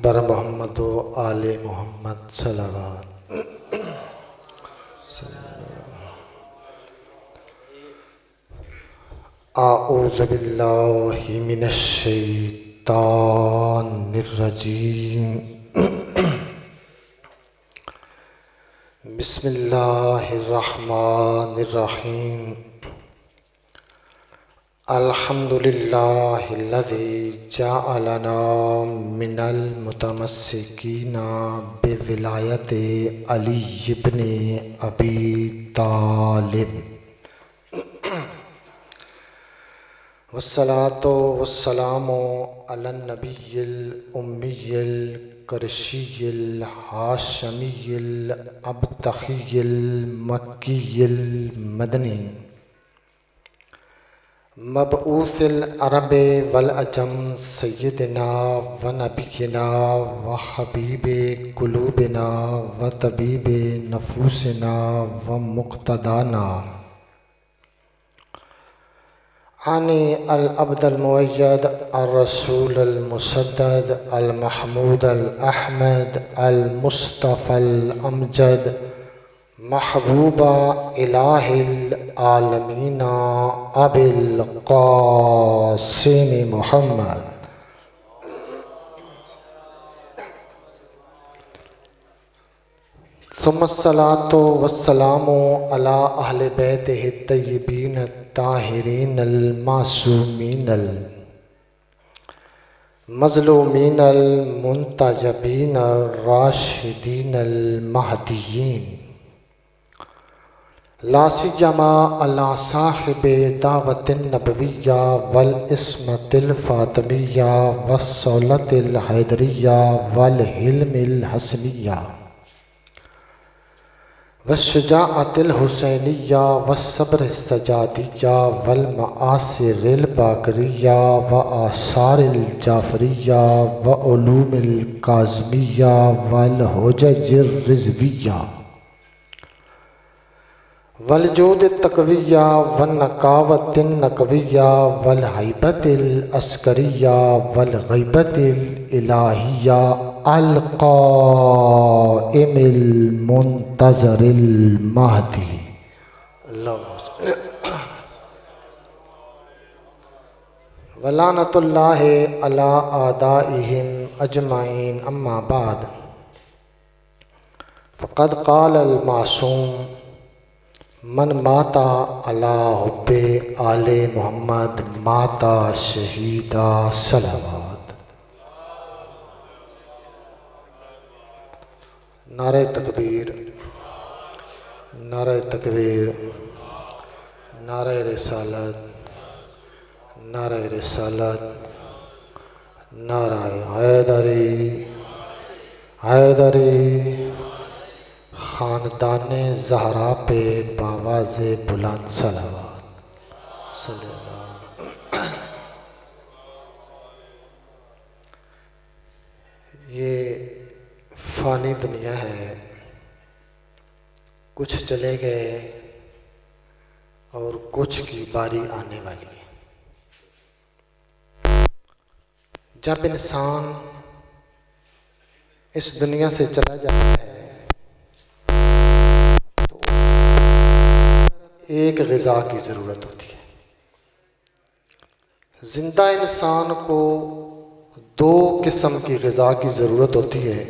بر محمد و آل محمد صلوات. اعوذ باللہ من الشیطان الرجیم. بسم اللہ الرحمن الرحیم. الحمد للہ الذی جعلنا من المتمسکین بولایت علی بن ابی طالب. والصلاة والسلام علی النبی الامی القرشی الہاشمی الابتخی المکی المدنی مبعوث العرب والعجم سیدنا و نبینا و حبیب قلوبنا و طبیب نفوسنا و مقتدانا عنی العبد المؤید الرسول المسدد المحمود الاحمد المصطفى الامجد محبوب الہ العالمین ابی القاسم محمد ثم الصلاة والسلام علی اہل بیتہ الطیبین الطاہرین المعصومین المظلومین المنتجبین الراشدین المہدیین، لا سیما علی صاحب دعوت النبویہ والعصمت الفاطمیہ والصولۃ الحیدریہ والحلم الحسنیہ والشجاعت الحسینیہ والصبر السجادیہ والمآثر الباقریہ وآثار الجعفریہ وعلوم الکاظمیہ والحجج الرضویہ والجود التقویہ والنقاوت النقویہ والہیبت العسکریہ والغیبت الالہیہ القائم المنتظر المہدی. ولعنۃ اللہ علی اعدائہم اجمعین. اما بعد فقد قال المعصوم من مات علی حب آل محمد مات شہیدا. صلوات. نعرہ تکبیر، نعرہ تکبیر، نعرہ رسالت، نعرہ رسالت، نعرہ حیدری، حیدری. خاندان زہرا پہ باواز بلند صلوات. صلی اللہ. یہ فانی دنیا ہے، کچھ چلے گئے اور کچھ کی باری آنے والی ہے. جب انسان اس دنیا سے چلا جاتا ہے تو ایک غذا کی ضرورت ہوتی ہے. زندہ انسان کو دو قسم کی غذا کی ضرورت ہوتی ہے،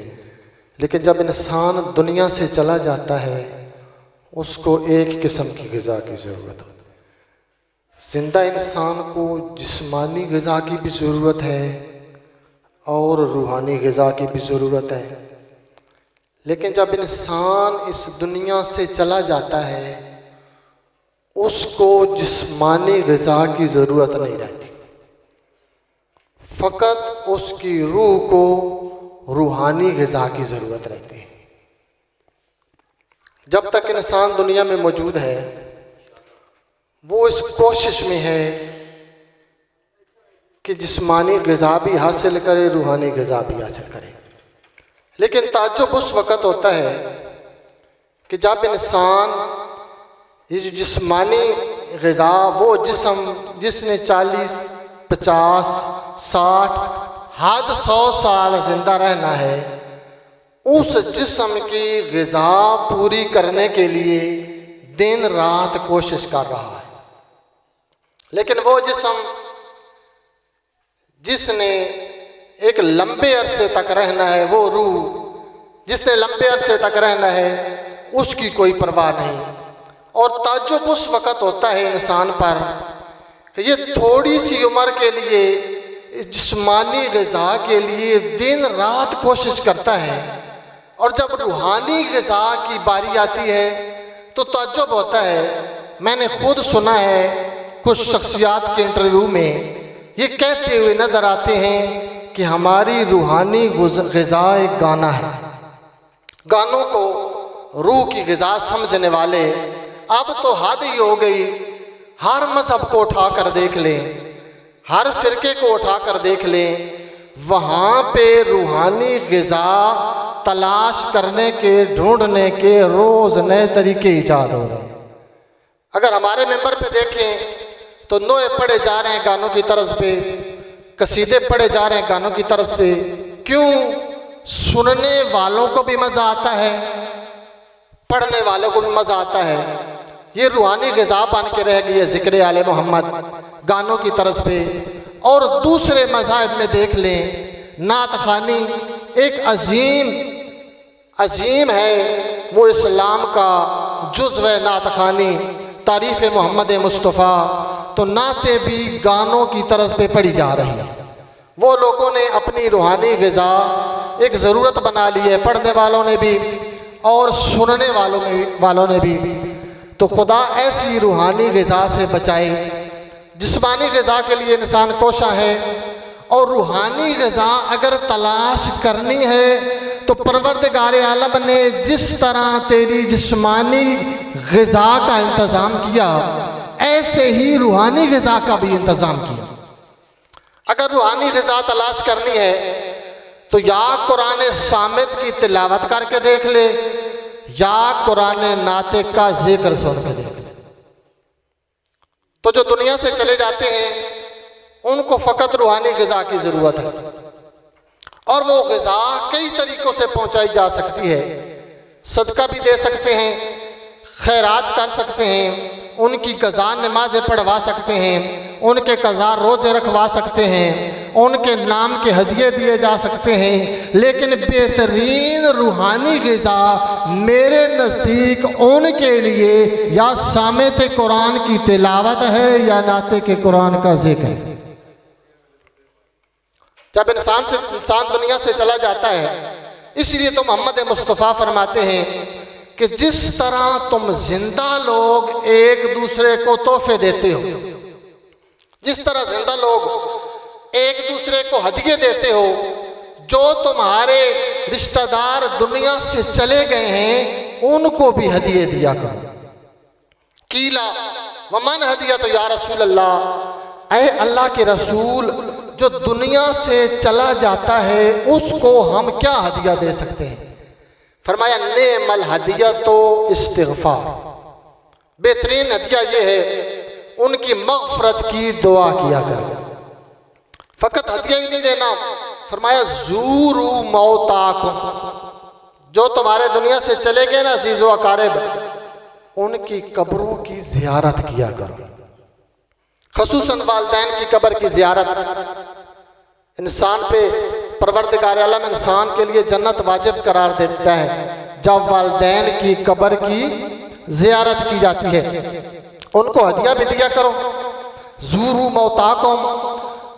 لیکن جب انسان دنیا سے چلا جاتا ہے اس کو ایک قسم کی غذا کی ضرورت ہوتی ہے. زندہ انسان کو جسمانی غذا کی بھی ضرورت ہے اور روحانی غذا کی بھی ضرورت ہے، لیکن جب انسان اس دنیا سے چلا جاتا ہے اس کو جسمانی غذا کی ضرورت نہیں رہتی، فقط اس کی روح کو روحانی غذا کی ضرورت رہتی ہے. جب تک انسان دنیا میں موجود ہے وہ اس کوشش میں ہے کہ جسمانی غذا بھی حاصل کرے، روحانی غذا بھی حاصل کرے. لیکن تعجب اس وقت ہوتا ہے کہ جب انسان یہ جو جسمانی غذا، وہ جسم جس نے 40، 50، 60، حد 100 سال زندہ رہنا ہے، اس جسم کی غذا پوری کرنے کے لیے دن رات کوشش کر رہا ہے۔ لیکن وہ جسم جس نے ایک لمبے عرصے تک رہنا ہے، وہ روح جس نے لمبے عرصے تک رہنا ہے، اس کی کوئی پرواہ نہیں۔ اور تعجب اس وقت ہوتا ہے انسان پر کہ یہ تھوڑی سی عمر کے لیے جسمانی غذا کے لیے دن رات کوشش کرتا ہے، اور جب روحانی غذا کی باری آتی ہے تو تعجب ہوتا ہے۔ میں نے خود سنا ہے کچھ شخصیات کے انٹرویو میں یہ کہتے ہوئے نظر آتے ہیں کہ ہماری روحانی غذا ایک گانا ہے۔ گانوں کو روح کی غذا سمجھنے والے اب تو حد ہی ہو گئی، ہر مذہب کو اٹھا کر دیکھ لیں، ہر فرقے کو اٹھا کر دیکھ لیں، وہاں پہ روحانی غذا تلاش کرنے کے، ڈھونڈنے کے روز نئے طریقے ایجاد ہو رہے ہیں۔ اگر ہمارے ممبر پہ دیکھیں تو نوئے پڑھے جا رہے ہیں گانوں کی طرز پہ، قصیدے پڑھے جا رہے ہیں گانوں کی طرف سے۔ کیوں؟ سننے والوں کو بھی مزہ آتا ہے، پڑھنے والوں کو بھی مزہ آتا ہے۔ یہ روحانی غذا بن کے رہ گئی ہے ذکر آل محمد گانوں کی طرز پہ۔ اور دوسرے مذاہب میں دیکھ لیں، نعت خوانی ایک عظیم ہے، وہ اسلام کا جزو ہے نعت خوانی، تعریف محمد مصطفیٰ۔ تو نعتیں بھی گانوں کی طرز پہ پڑھی جا رہی ہیں۔ وہ لوگوں نے اپنی روحانی غذا ایک ضرورت بنا لی ہے، پڑھنے والوں نے بھی اور سننے والوں نے بھی۔ تو خدا ایسی روحانی غذا سے بچائے۔ جسمانی غذا کے لیے انسان کوشاں ہے، اور روحانی غذا اگر تلاش کرنی ہے تو پروردگار عالم نے جس طرح تیری جسمانی غذا کا انتظام کیا، ایسے ہی روحانی غذا کا بھی انتظام کیا۔ اگر روحانی غذا تلاش کرنی ہے تو یا قرآن صامت کی تلاوت کر کے دیکھ لے، یا قرآن ناطق کا ذکر سن کے دیکھ لے۔ تو جو دنیا سے چلے جاتے ہیں ان کو فقط روحانی غذا کی ضرورت ہے، اور وہ غذا کئی طریقوں سے پہنچائی جا سکتی ہے۔ صدقہ بھی دے سکتے ہیں، خیرات کر سکتے ہیں، ان کی قضا نمازیں پڑھوا سکتے ہیں، ان کے قضا روزے رکھوا سکتے ہیں، ان کے نام کے ہدیے دیے جا سکتے ہیں۔ لیکن بہترین روحانی غذا میرے نزدیک ان کے لیے یا سامعِ قرآن کی تلاوت ہے یا ناطق قرآن کا ذکر ہے۔ جب انسان دنیا سے چلا جاتا ہے، اس لیے تو محمد مصطفیٰ فرماتے ہیں کہ جس طرح تم زندہ لوگ ایک دوسرے کو تحفے دیتے ہو، جس طرح زندہ لوگ ایک دوسرے کو ہدیے دیتے ہو، جو تمہارے رشتہ دار دنیا سے چلے گئے ہیں ان کو بھی ہدیے دیا کرو۔ قیلا ومن ہدیۃ یا رسول اللہ، اے اللہ کے رسول، جو دنیا سے چلا جاتا ہے اس کو ہم کیا ہدیہ دے سکتے ہیں؟ فرمایا نعم الہدیۃ استغفار، بہترین ہدیہ یہ ہے ان کی مغفرت کی دعا کیا کرو۔ فقط ہدیہ ہی نہیں دینا، فرمایا زوروا موتاکم، جو تمہارے دنیا سے چلے گئے نا عزیز و اقارب، ان کی قبروں کی زیارت کیا کرو، خصوصاً والدین کی قبر کی زیارت۔ انسان پہ پروردگار عالم انسان کے لیے جنت واجب قرار دیتا ہے جب والدین کی قبر کی زیارت کی جاتی ہے، ان کو ہدیہ بھی دیا کرو۔ زوروا موتاکم،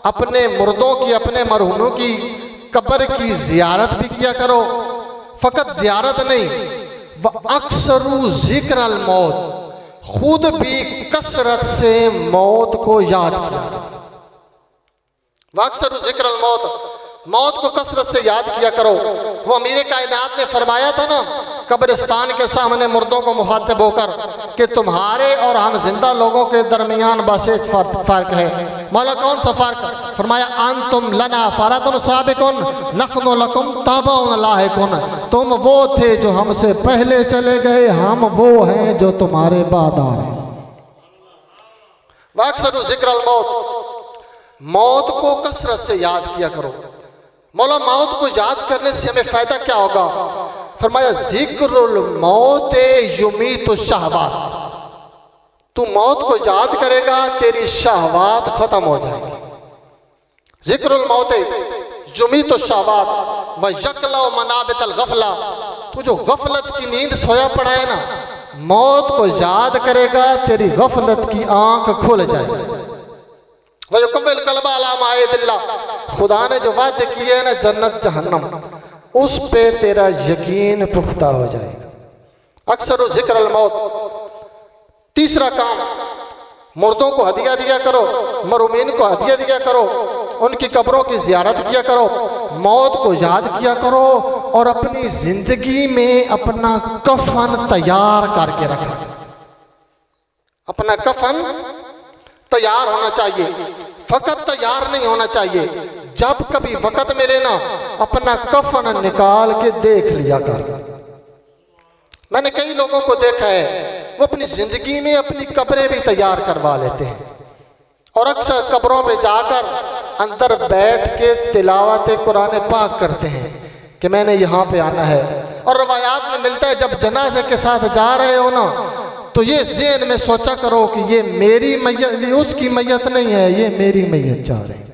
اپنے مردوں کی، اپنے مرحوموں کی قبر کی زیارت بھی کیا کرو۔ فقط زیارت نہیں، وَأَكْثَرُوا ذِكْرَ الْمَوْتِ، خود بھی کثرت سے موت کو یاد کیا۔ وَأَكْثَرُوا ذِكْرَ الْمَوْتِ، موت کو کثرت سے یاد کیا کرو۔ وہ امیر کائنات نے فرمایا تھا نا قبرستان کے سامنے مردوں کو مخاطب ہو کر کہ تمہارے اور ہم زندہ لوگوں کے درمیان بس ایک فرق ہے۔ مولا کون سا فرق؟ فرمایا انتم لنا فراتم سابقون نحن لکم تابعون لاحقون، تم وہ تھے جو ہم سے پہلے چلے گئے، ہم وہ ہیں جو تمہارے بعد آ رہے ہیں۔ وَأَكْثَرُوا ذِكْرَ الْمَوْتِ، موت کو کثرت سے یاد کیا کرو۔ مولا موت کو یاد کرنے سے ہمیں فائدہ کیا ہوگا؟ فرمایا ذکر الموت یمیت الشہوات، تو موت کو یاد کرے گا تیری شہوات ختم ہو جائیں گی۔ ذکر الموت یمیت الشہوات ویقلع منابت الغفلہ، تو جو غفلت کی نیند سویا پڑا ہے نا، موت کو یاد کرے گا تیری غفلت کی آنکھ کھل جائے گی۔ وَيُقَوِّ الْقَلْبَ عَلَى مَعَائِدِ اللَّهِ، خدا نے جو وعدے کیے ہیں نا جنت جہنم، اس پہ تیرا یقین پختہ ہو جائے گا۔ اکثر ذکر الموت۔ تیسرا کام، مردوں کو ہدیہ دیا کرو، مرحومین کو ہدیہ دیا کرو، ان کی قبروں کی زیارت کیا کرو، موت کو یاد کیا کرو، اور اپنی زندگی میں اپنا کفن تیار کر کے رکھا۔ اپنا کفن تیار ہونا چاہیے، فقط تیار نہیں ہونا چاہیے، جب کبھی وقت ملے نا اپنا کفن نکال کے دیکھ لیا کر۔ میں نے کئی لوگوں کو دیکھا ہے وہ اپنی زندگی میں اپنی قبریں بھی تیار کروا لیتے ہیں، اور اکثر قبروں پہ جا کر اندر بیٹھ کے تلاوت قرآن پاک کرتے ہیں کہ میں نے یہاں پہ آنا ہے۔ اور روایات میں ملتا ہے جب جنازے کے ساتھ جا رہے ہو نا تو یہ ذہن میں سوچا کرو کہ یہ میری میت، یہ اس کی میت نہیں ہے، یہ میری میت جا رہی ہے۔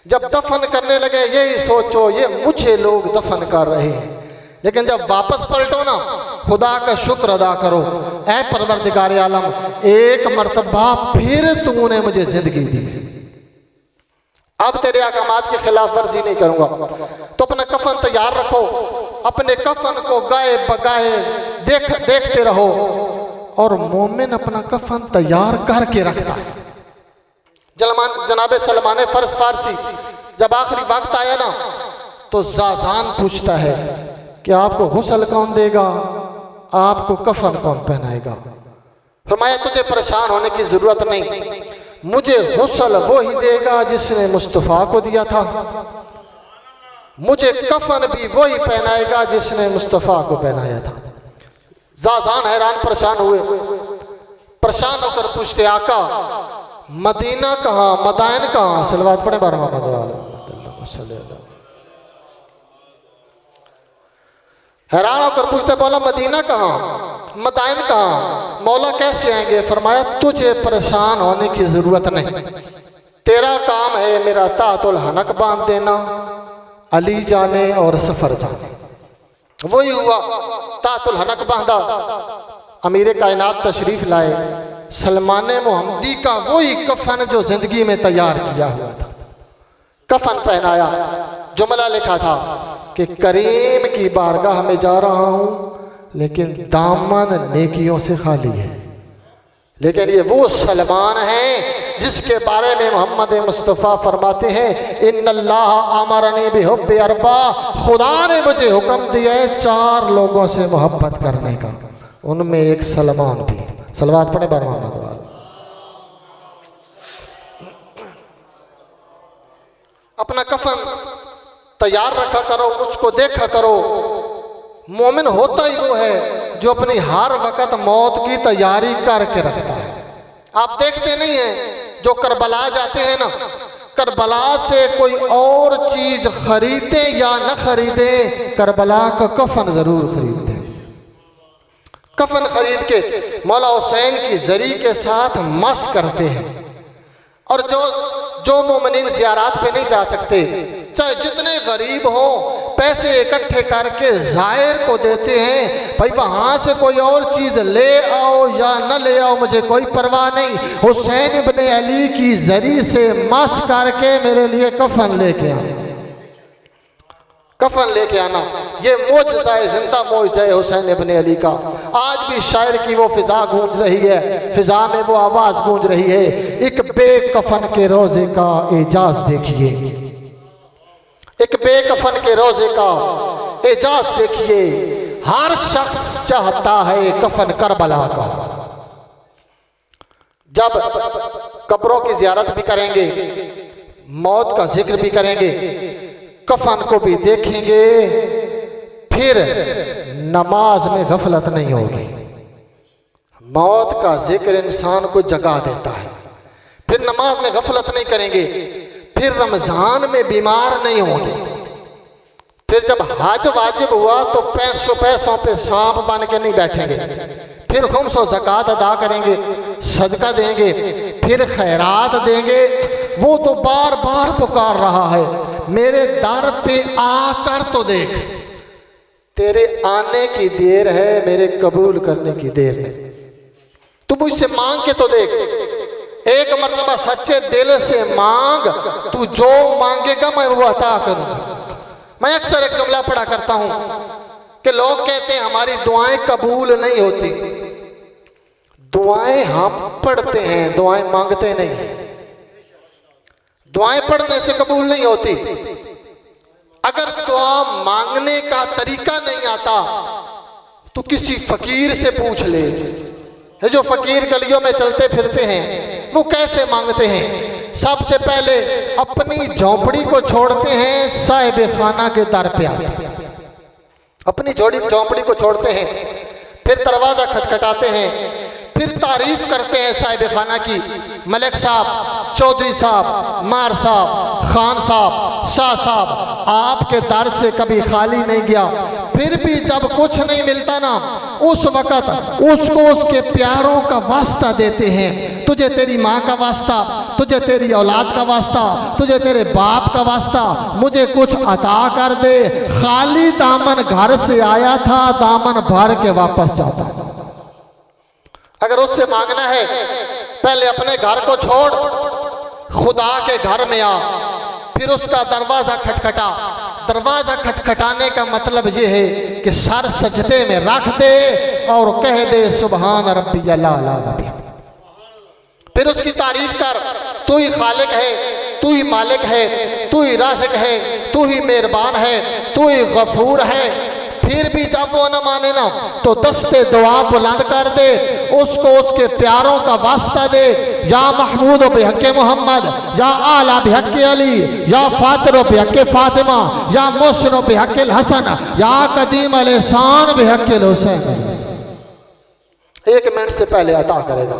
جب دفن کرنے لگے یہی سوچو یہ مجھے لوگ دفن کر رہے ہیں، لیکن جب واپس پلٹو نا خدا کا شکر ادا کرو، اے پروردگار عالم ایک مرتبہ پھر تو نے مجھے زندگی دی، اب تیرے احکامات کی خلاف ورزی نہیں کروں گا۔ تو اپنا کفن تیار رکھو، اپنے کفن کو گائے بگائے دیکھتے رہو، اور مومن اپنا کفن تیار کر کے رکھتا ہے۔ جناب سلمان فرس فارسی جب آخری وقت آیا نا تو زازان پوچھتا ہے کہ آپ کو غسل کون دے گا، آپ کو کفن کون پہنائے گا؟ فرمایا تجھے پریشان ہونے کی ضرورت نہیں، مجھے غسل وہی دے گا جس نے مصطفیٰ کو دیا تھا، مجھے کفن بھی وہی پہنائے گا جس نے مصطفیٰ کو پہنایا تھا۔ زازان حیران پریشان ہوئے، پریشان ہو کر پوچھتے آقا مدینہ کہاں، مدائن کہاں؟ صلوات پڑھیں بار محمد وآلہ۔ حیران ہو کر پوچھتے مولا مدینہ کہاں، مدائن کہاں، مولا کیسے آئیں گے؟ فرمایا تجھے پریشان ہونے کی ضرورت نہیں، تیرا کام ہے میرا تحت الحنک باندھ دینا، علی جانے اور سفر جانے۔ وہی ہوا، تحت الحنک باندھا، امیر کائنات تشریف لائے، سلمان محمدی کا وہی کفن جو زندگی میں تیار کیا ہوا تھا، کفن پہنایا، جملہ لکھا تھا کہ کریم کی بارگاہ میں جا رہا ہوں لیکن دامن نیکیوں سے خالی ہے۔ لیکن یہ وہ سلمان ہیں جس کے بارے میں محمد مصطفیٰ فرماتے ہیں ان اللہ امرنی بحب اربع، خدا نے مجھے حکم دیا ہے 4 لوگوں سے محبت کرنے کا، ان میں ایک سلمان بھی۔ صلوات پڑھیں بار محمد وآلہ۔ اپنا کفن تیار رکھا کرو، اس کو دیکھا کرو۔ مومن ہوتا ہی وہ ہے جو اپنی ہر وقت موت کی تیاری کر کے رکھتا ہے۔ آپ دیکھتے نہیں ہیں جو کربلا جاتے ہیں نا، کربلا سے کوئی اور چیز خریدیں یا نہ خریدیں، کربلا کا کفن ضرور خریدتے ہیں۔ کفن خرید کے مولا حسین کی زری کے ساتھ مس کرتے ہیں، اور جو مومنین زیارات پہ نہیں جا سکتے، چاہے جتنے غریب ہوں، پیسے اکٹھے کر کے زائر کو دیتے ہیں، بھائی وہاں سے کوئی اور چیز لے آؤ یا نہ لے آؤ مجھے کوئی پرواہ نہیں، حسین ابن علی کی زری سے مس کر کے میرے لیے کفن لے کے آنا، کفن لے کے آنا۔ یہ معجزہ ہے، زندہ معجزہ ہے حسین ابن علی کا۔ آج بھی شاعر کی وہ فضا گونج رہی ہے، فضا میں وہ آواز گونج رہی ہے، ایک بے کفن کے روزے کا اعجاز دیکھیے، ایک بے کفن کے روزے کا اعجاز دیکھیے، ہر شخص چاہتا ہے کفن کربلا کا۔ جب قبروں کی زیارت بھی کریں گے، موت کا ذکر بھی کریں گے، کفن کو بھی دیکھیں گے، پھر نماز میں غفلت نہیں ہوگی۔ موت کا ذکر انسان کو جگا دیتا ہے، پھر نماز میں غفلت نہیں کریں گے، پھر رمضان میں بیمار نہیں ہوں گے، پھر جب حج واجب ہوا تو پیسوں پہ سانپ بن کے نہیں بیٹھیں گے، پھر خمس و زکوٰۃ ادا کریں گے، صدقہ دیں گے، پھر خیرات دیں گے۔ وہ تو بار بار پکار رہا ہے، میرے در پہ آ کر تو دیکھ، تیرے آنے کی دیر ہے، میرے قبول کرنے کی دیر نہیں۔ تو مجھ سے مانگ کے تو دیکھ، ایک مرتبہ سچے دل سے مانگ، تو جو مانگے گا میں وہ عطا کروں گا۔ میں اکثر ایک جملہ پڑھا کرتا ہوں کہ لوگ کہتے ہیں ہماری دعائیں قبول نہیں ہوتی۔ دعائیں ہم پڑھتے ہیں، دعائیں مانگتے نہیں۔ دعائیں پڑھنے سے قبول نہیں ہوتی۔ اگر دعا مانگنے کا طریقہ نہیں آتا تو کسی فقیر سے پوچھ لے۔ یہ جو فقیر گلیوں میں چلتے پھرتے ہیں وہ کیسے مانگتے ہیں؟ سب سے پہلے اپنی جھونپڑی کو چھوڑتے ہیں، صاحب خانہ کے در پہ آتے ہیں۔ اپنی جھونپڑی کو چھوڑتے ہیں، پھر دروازہ کھٹکھٹاتے ہیں، پھر تعریف کرتے ہیں صاحب خانہ کی، ملک صاحب، چودھری صاحب، مار صاحب، خان صاحب، شاہ صاحب، آپ کے در سے کبھی خالی نہیں گیا۔ پھر بھی جب کچھ نہیں ملتا نا، اس وقت اس کو اس کے پیاروں کا واسطہ دیتے ہیں۔ تجھے تیری ماں کا واسطہ، تجھے تیری اولاد کا واسطہ، تجھے تیرے باپ کا واسطہ، مجھے کچھ عطا کر دے۔ خالی دامن گھر سے آیا تھا، دامن بھر کے واپس جاتا ہے۔ اگر اس سے مانگنا ہے پہلے اپنے گھر کو چھوڑ، خدا کے گھر میں آ، پھر اس کا دروازہ کھٹکھٹا۔ دروازہ کھٹکھٹانے کا مطلب یہ ہے کہ سر سجدے میں رکھ دے اور کہہ دے سبحان ربی الاعلیٰ۔ پھر اس کی تعریف کر، تو ہی خالق ہے، تو ہی مالک ہے، تو ہی رازق ہے، تو ہی مہربان ہے، تو ہی غفور ہے۔ پھر بھی جب وہ نہ مانے نا تو دستے دعا بلند کر دے، اس کو اس کے پیاروں کا واسطہ دے۔ یا محمود و بحق محمد، یا اعلیٰ بحق علی، یا فاطر و بحق فاطمہ، یا محسن و بحق الحسن، یا قدیم الاحسان بحق الحسین۔ ایک منٹ سے پہلے عطا کرے گا،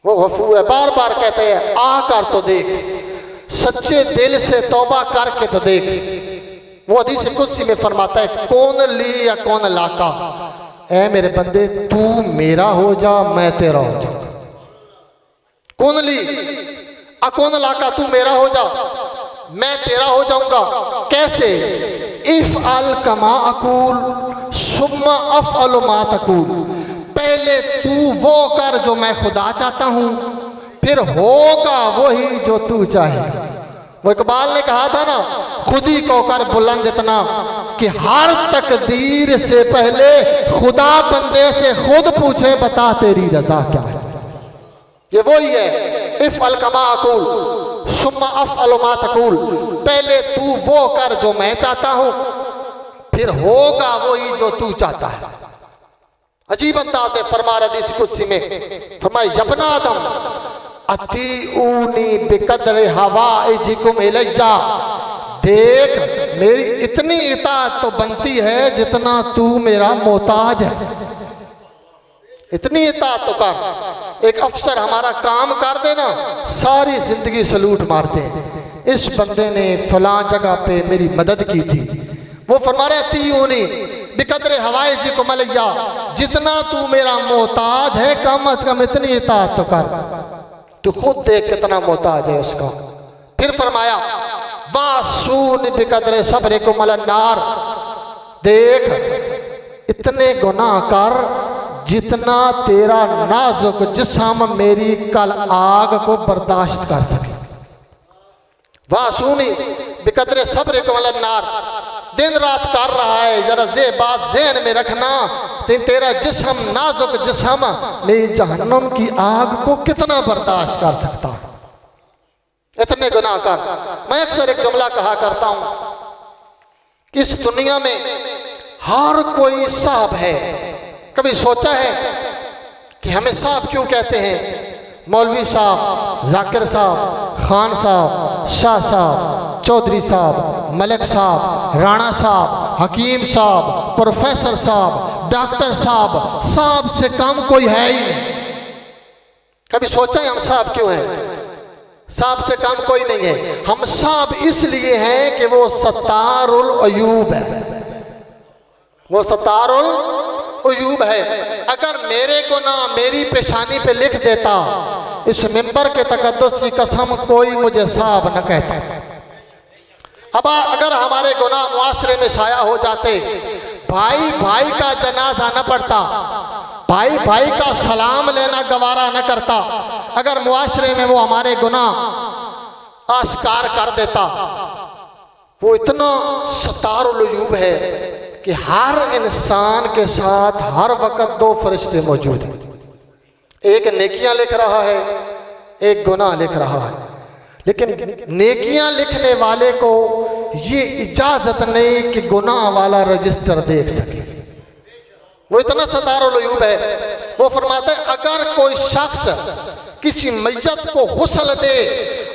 وہ غفور ہے۔ بار بار کہتے ہیں آ کر تو دیکھ، سچے دل سے توبہ کر کے تو دیکھ۔ وہ حدیث قدسی میں فرماتا ہے کون لی یا کون لاکا، اے میرے بندے تو میرا ہو جا میں تیرا ہو جا۔ کون لی اکون لاکا، تو میرا ہو جا میں تیرا ہو جاؤں گا۔ کیسے؟ افعل کما اقول ثم افعل ما تقول، پہلے تو وہ کر جو میں خدا چاہتا ہوں، پھر ہوگا وہی جو تو چاہے۔ وہ اقبال نے کہا تھا نا، خود ہی کو کر بلند اتنا کہ ہر تقدیر سے پہلے خدا بندے سے خود پوچھے بتا تیری رضا کیا ہے۔ یہ وہی ہے، افعل کما اقول ثم افعل ما تقول، پہلے تو وہ کر جو میں چاہتا ہوں، پھر ہوگا وہی جو تو چاہتا ہے۔ عجیب انداز میں فرما حدیث قدسی میں فرمائے ابن آدم اطیعونی بقدر حوائجکم الیہ، دیکھ میری اتنی اطاعت تو بنتی ہے جتنا تو میرا محتاج ہے۔ اتنی اطاعت تو کر۔ ایک افسر ہمارا کام کر دے نا، ساری زندگی سلوٹ مارتے ہیں، اس بندے نے فلاں جگہ پہ میری مدد کی تھی۔ وہ فرما رہے اطیعونی بقدر حوائجکم الیہ، جتنا تو میرا محتاج ہے کم از کم اتنی اطاعت تو کر۔ تو خود دیکھ کتنا محتاج ہے اس کا۔ پھر فرمایا وَاسُونِ بِقَدْرِ صَبْرِكُمْ عَلَى النَّارِ، دیکھ اتنے گناہ کر جتنا تیرا نازک جسم میری کل آگ کو برداشت کر سکے۔ وَاسُونِ بِقَدْرِ صَبْرِكُمْ عَلَى النَّارِ، دن رات کر رہا ہے، ذرا بات ذہن میں رکھنا، تیرا جسم نازک جسم میری جہنم کی آگ کو کتنا برداشت کر سکتا، اتنے گناہ کر۔ میں اکثر ایک جملہ کہا کرتا ہوں کہ اس دنیا میں ہر کوئی صاحب ہے۔ کبھی سوچا ہے کہ ہمیں صاحب کیوں کہتے ہیں؟ مولوی صاحب، ذاکر صاحب، خان صاحب، شاہ صاحب، چودھری صاحب، ملک صاحب، رانا صاحب، حکیم صاحب، پروفیسر صاحب، ڈاکٹر صاحب، صاحب سے کم کوئی ہے ہی نہیں۔ کبھی سوچا ہے ہم صاحب کیوں ہیں؟ صاحب سے کم کوئی نہیں ہے. ہم صاحب اس لیے ہیں کہ وہ ستار العیوب ہے. وہ ستار العیوب ہے. اگر میرے گناہ میری پیشانی پہ لکھ دیتا، اس منبر کے تقدس کی قسم کوئی مجھے صاحب نہ کہتا. اب اگر ہمارے گناہ معاشرے میں شائع ہو جاتے، بھائی بھائی کا جنازہ نہ پڑھتا، بھائی بھائی کا سلام لینا گوارا نہ کرتا، اگر معاشرے میں وہ ہمارے گناہ آشکار کر دیتا. وہ اتنا ستار العیوب ہے کہ ہر انسان کے ساتھ ہر وقت دو فرشتے موجود ہیں. ایک نیکیاں لکھ رہا ہے، ایک گناہ لکھ رہا ہے. لیکن نیکیاں لکھنے والے کو یہ اجازت نہیں کہ گناہ والا رجسٹر دیکھ سکے. وہ اتنا ستار العیوب ہے. وہ فرماتا ہے اگر کوئی شخص کسی میت کو غسل دے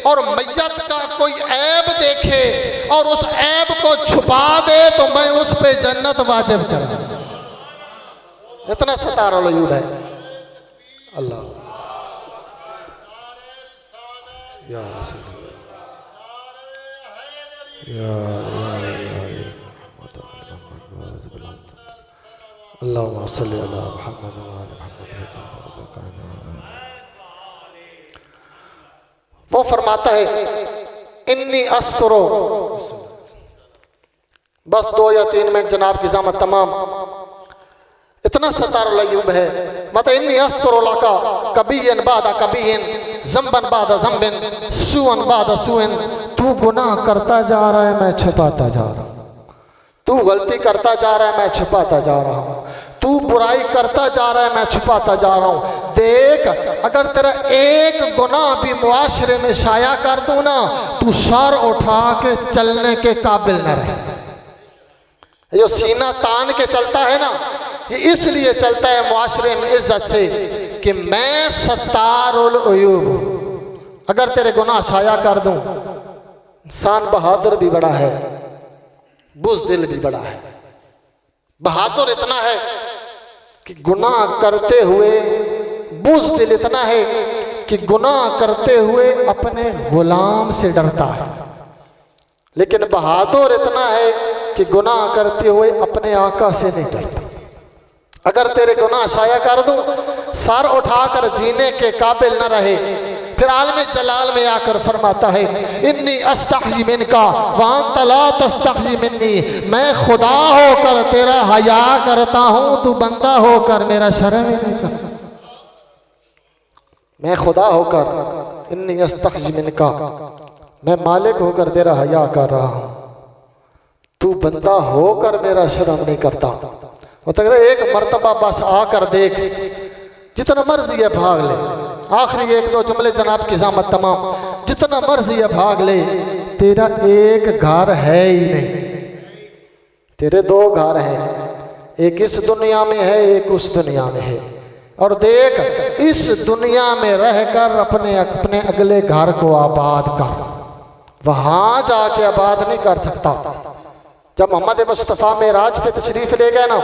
اور میت کا کوئی عیب دیکھے اور اس عیب کو چھپا دے تو میں اس پہ جنت واجب کروں. اتنا ستار العیوب ہے. اللہ یا رسول اللہم صلی علی محمد وآل محمد. وہ فرماتا ہے انی استرو، بس 2 یا 3 منٹ جناب کی زحمت تمام. اتنا ستار العیوب ہے. مطلب انی استر لکا کبیًا بعد کبیًا ذنبًا بعد ذنب سوءًا بعد سوء. تو گناہ کرتا جا رہا ہے، میں چھپاتا جا رہا ہوں. تو غلطی کرتا جا رہا ہے، میں چھپاتا جا رہا ہوں. تو برائی کرتا جا رہا ہے، میں چھپاتا جا رہا ہوں. دیکھ اگر تیرا ایک گناہ بھی معاشرے میں شائع کر دوں نا، تو سر اٹھا کے چلنے کے قابل نہ رہے. یہ سینہ تان کے چلتا ہے نا، یہ اس لیے چلتا ہے معاشرے میں عزت سے کہ میں ستار العیوب ہوں. اگر تیرے گناہ شائع کر دوں، انسان بہادر بھی بڑا ہے، بزدل بھی بڑا ہے. بہادر اتنا ہے کہ گناہ کرتے ہوئے، بزدل اتنا ہے کہ گناہ کرتے ہوئے اپنے غلام سے ڈرتا ہے. لیکن بہادر اتنا ہے کہ گناہ کرتے ہوئے اپنے آقا سے نہیں ڈرتا. اگر تیرے گناہ شائع کر دوں، سر اٹھا کر جینے کے قابل نہ رہے. پھر عالم جلال میں آ کر فرماتا ہے انی استحی منکا وانت لا تستحی منی. میں خدا ہو کر تیرا حیا کرتا ہوں، تو بندہ ہو کر میرا شرم نہیں کرتا. میں خدا ہو کر انی استحی منکا، میں مالک ہو کر تیرا حیا کر رہا ہوں، تو بندہ ہو کر میرا شرم نہیں کرتا. وہ تو کہتا ہے ایک مرتبہ بس آ کر دیکھ، جتنا مرضی ہے بھاگ لے. آخری 1-2 جملے جناب کی زحمت تمام. جتنا مرضی ہے بھاگ لے، تیرا ایک گھر ہے ہی نہیں. تیرے 2 گھر ہیں، ایک اس دنیا میں ہے، ایک اس دنیا میں ہے. اور دیکھ اس دنیا میں رہ کر اپنے اگلے گھر کو آباد کر. وہاں جا کے آباد نہیں کر سکتا. جب محمد مصطفیٰ معراج پہ تشریف لے گئے نا،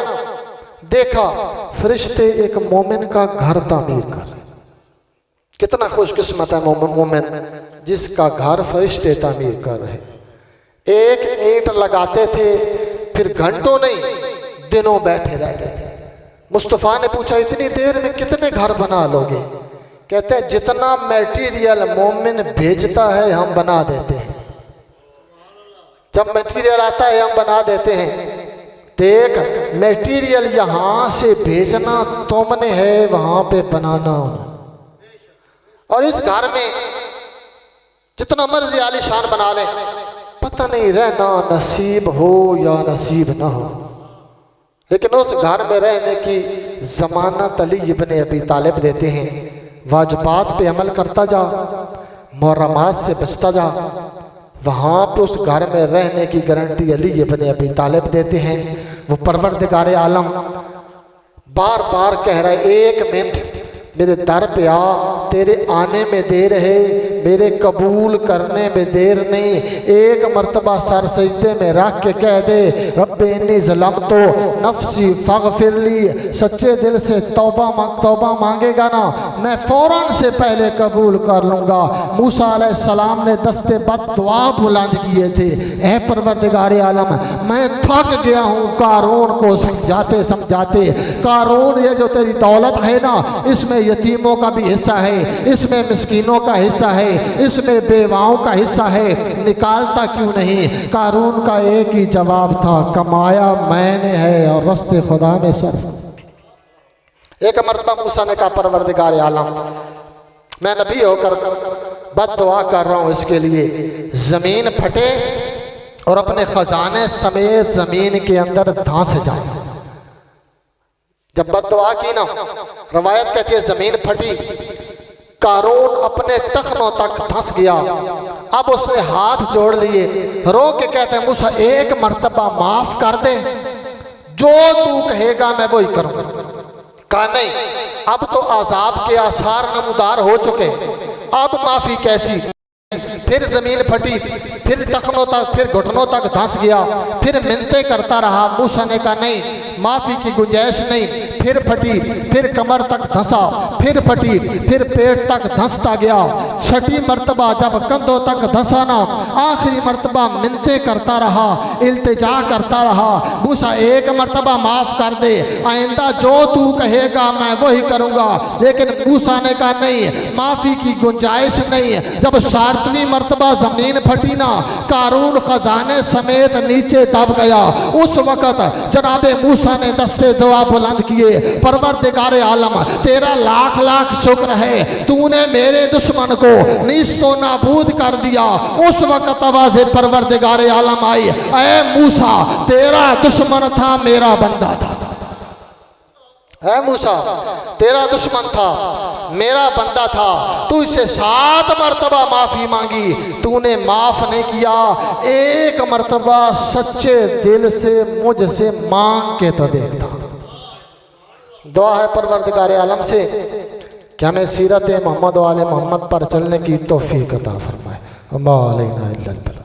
دیکھا فرشتے ایک مومن کا گھر تعمیر کر رہے. کتنا خوش قسمت ہے مومن جس کا گھر فرشتے تعمیر کر رہے. ایک اینٹ لگاتے تھے، پھر گھنٹوں نہیں دنوں بیٹھے رہتے تھے. مصطفیٰ نے پوچھا اتنی دیر میں کتنے گھر بنا لو گے؟ کہتے ہیں جتنا میٹیریل مومن بھیجتا ہے ہم بنا دیتے ہیں. جب میٹیریل آتا ہے ہم بنا دیتے ہیں. دیکھ میٹیریل یہاں سے بھیجنا تم نے ہے، وہاں پہ بنانا. اور اس گھر میں جتنا مرضی عالی شان بنا لیں، پتہ نہیں رہنا نصیب ہو یا نصیب نہ ہو. لیکن اس گھر میں رہنے کی ضمانت علی ابن ابی طالب دیتے ہیں. واجبات پہ عمل کرتا جا، محرمات سے بچتا جا. وہاں پہ اس گھر میں رہنے کی گارنٹی علی ابن ابی طالب دیتے ہیں. وہ پروردگار عالم بار بار کہہ رہا ہے 1 منٹ میرے در پہ آ، تیرے آنے میں دیر ہے، میرے قبول کرنے میں دیر نہیں، ایک مرتبہ سر سجدے میں رکھ کے کہہ دے رب انی ظلمت نفسی فاغفر لی، سچے دل سے توبہ مانگے گا نا، میں فوراً سے پہلے قبول کر لوں گا۔ موسیٰ علیہ السلام نے دستے بد دعا بلند کیے تھے، اے پروردگار عالم میں تھک گیا ہوں قارون کو سمجھاتے۔ قارون یہ جو تیری دولت ہے نا، اس میں یتیموں کا بھی حصہ ہے، اس میں مسکینوں کا حصہ ہے، اس میں بیواؤں کا حصہ ہے، نکالتا کیوں نہیں؟ قارون کا ایک ہی جواب تھا، کمایا میں نے ہے اور رستے خدا میں صرف۔ ایک مرتبہ موسیٰ نے کہا پروردگار عالم میں نبی ہو کر بد دعا کر رہا ہوں، اس کے لیے زمین پھٹے اور اپنے خزانے سمیت زمین کے اندر دھانس جائے۔ جب بد دعا کی نا، روایت کہتی ہے زمین پھٹی، قارون اپنے ٹخنوں تک دھنس گیا۔ اب اس نے ہاتھ جوڑ لیے، رو کے کہتے ہیں موسیٰ ایک مرتبہ معاف کر دے، جو تو کہے گا میں وہی کروں گا۔ کہا نہیں، اب تو عذاب کے آثار نمودار ہو چکے، اب معافی کیسی؟ پھر زمین پھٹی، پھر ٹخنوں تک، پھر گھٹنوں تک دھنس گیا، پھر منتیں کرتا رہا۔ موسیٰ نے کہا نہیں، معافی کی گنجائش نہیں۔ پھر پھٹی، پھر کمر تک دھنسا، پھر پھٹی، پھر پیٹ تک دھنستا گیا۔ چھٹی مرتبہ جب کندھوں تک دھنسا نا، آخری مرتبہ منتیں کرتا رہا، التجا کرتا رہا، موسیٰ ایک مرتبہ معاف کر دے، آئندہ جو تو کہے گا میں وہی کروں گا۔ لیکن موسیٰ نے کہا نہیں، معافی کی گنجائش نہیں۔ جب 7ویں مرتبہ زمین پھٹی نا، قارون خزانے سمیت نیچے دب گیا۔ اس وقت جناب موسیٰ نے دستے دعا بلند کیے، پروردگار عالم تیرا لاکھ لاکھ شکر ہے، تو نے میرے دشمن کو نیست و نابود کر دیا۔ اس وقت آواز پروردگار عالم آئی، اے موسیٰ تیرا دشمن تھا میرا بندہ تھا۔ اے موسیٰ تیرا دشمن تھا میرا بندہ تھا، تو اسے 7 مرتبہ معافی مانگی، تو نے معاف نہیں کیا۔ ایک مرتبہ سچے دل سے مجھ سے مانگ کے تو دیکھتا۔ دعا ہے پروردگار عالم سے کہ ہمیں سیرت محمد و آل محمد پر چلنے کی توفیق عطا فرمائے۔ وما علینا الا البلاغ۔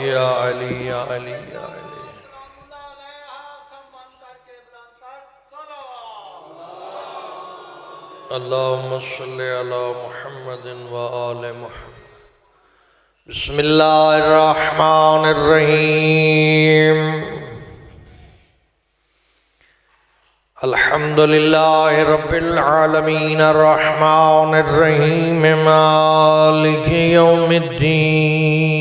یا علی یا علی یا علی اللہم صلی علی محمد و آل محمد۔ بسم اللہ الرحمن الرحیم۔ الحمدللہ رب العالمین الرحمن الرحیم مالک یوم الدین۔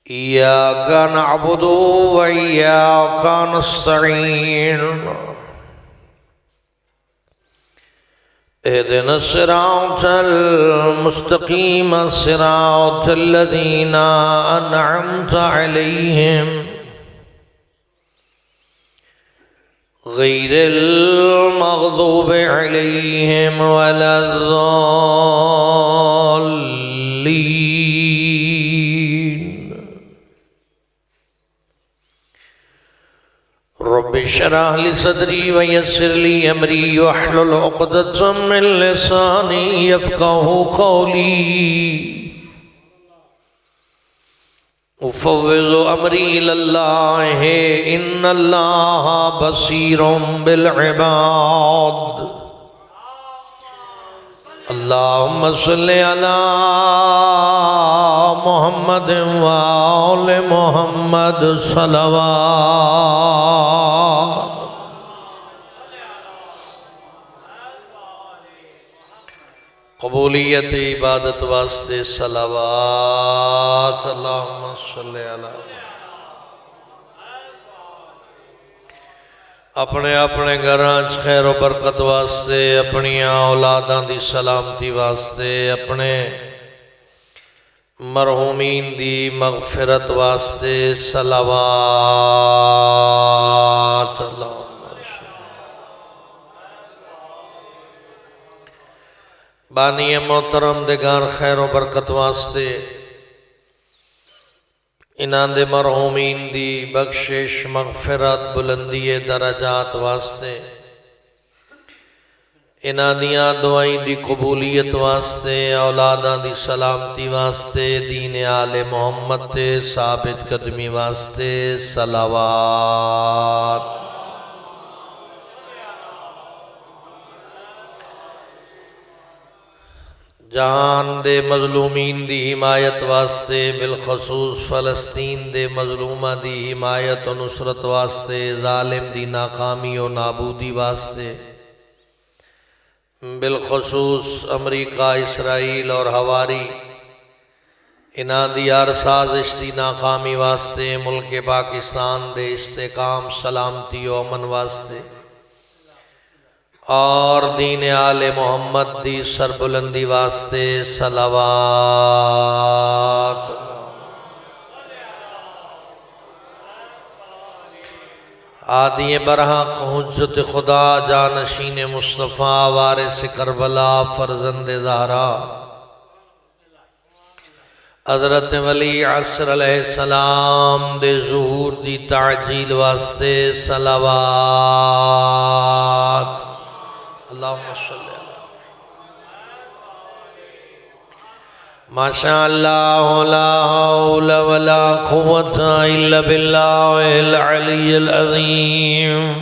ایاک نعبد و ایاک نستعین۔ اهدنا الصراط المستقيم صراط الذين أنعمت عليهم غير المغضوب عليهم ولا الضالين۔ رب اشرح لي صدري ويسر لي امري واحلل عقدة من لساني يفقهوا قولي افوض امري الى الله ان الله بصير بالعباد۔ اللهم صل على محمد وآل محمد صلوات۔ قبولیت عبادت واسطے صلوات۔ اللہم صلی علی اپنے اپنے گھراں چ خیر و برکت واسطے، اپنی اولاداں دی سلامتی واسطے، اپنے مرحومین دی مغفرت واسطے صلوات اللہ۔ بانی محترم دے گھر خیر و برکت واسطے، انہاں دے مرحومین دی بخشش مغفرت بلندی درجات واسطے، انہاں دیاں دعائیں دی قبولیت واسطے، اولاداں دی سلامتی واسطے، دین آل محمد تے ثابت قدمی واسطے صلوات۔ جہان دے مظلومین دی حمایت واسطے، بالخصوص فلسطین دے مظلومہ دی حمایت و نصرت واسطے، ظالم دی ناکامی و نابودی واسطے، بالخصوص امریکہ، اسرائیل اور ہواری انہاں دی ہر سازش دی ناکامی واسطے، ملک پاکستان دے استحکام، سلامتی و امن واسطے، اور دین آل محمد دی سربلندی واسطے صلوات۔ آدی برحق حجت خدا، جانشین مصطفیٰ، وارث کربلا، فرزند زہرا، حضرت ولی عصر علیہ السلام دے ظہور دی تعجیل واسطے صلوات۔ اللہم صلی اللہ۔ ماشاء اللہ لا حول ولا قوة الا باللہ العلی العظیم۔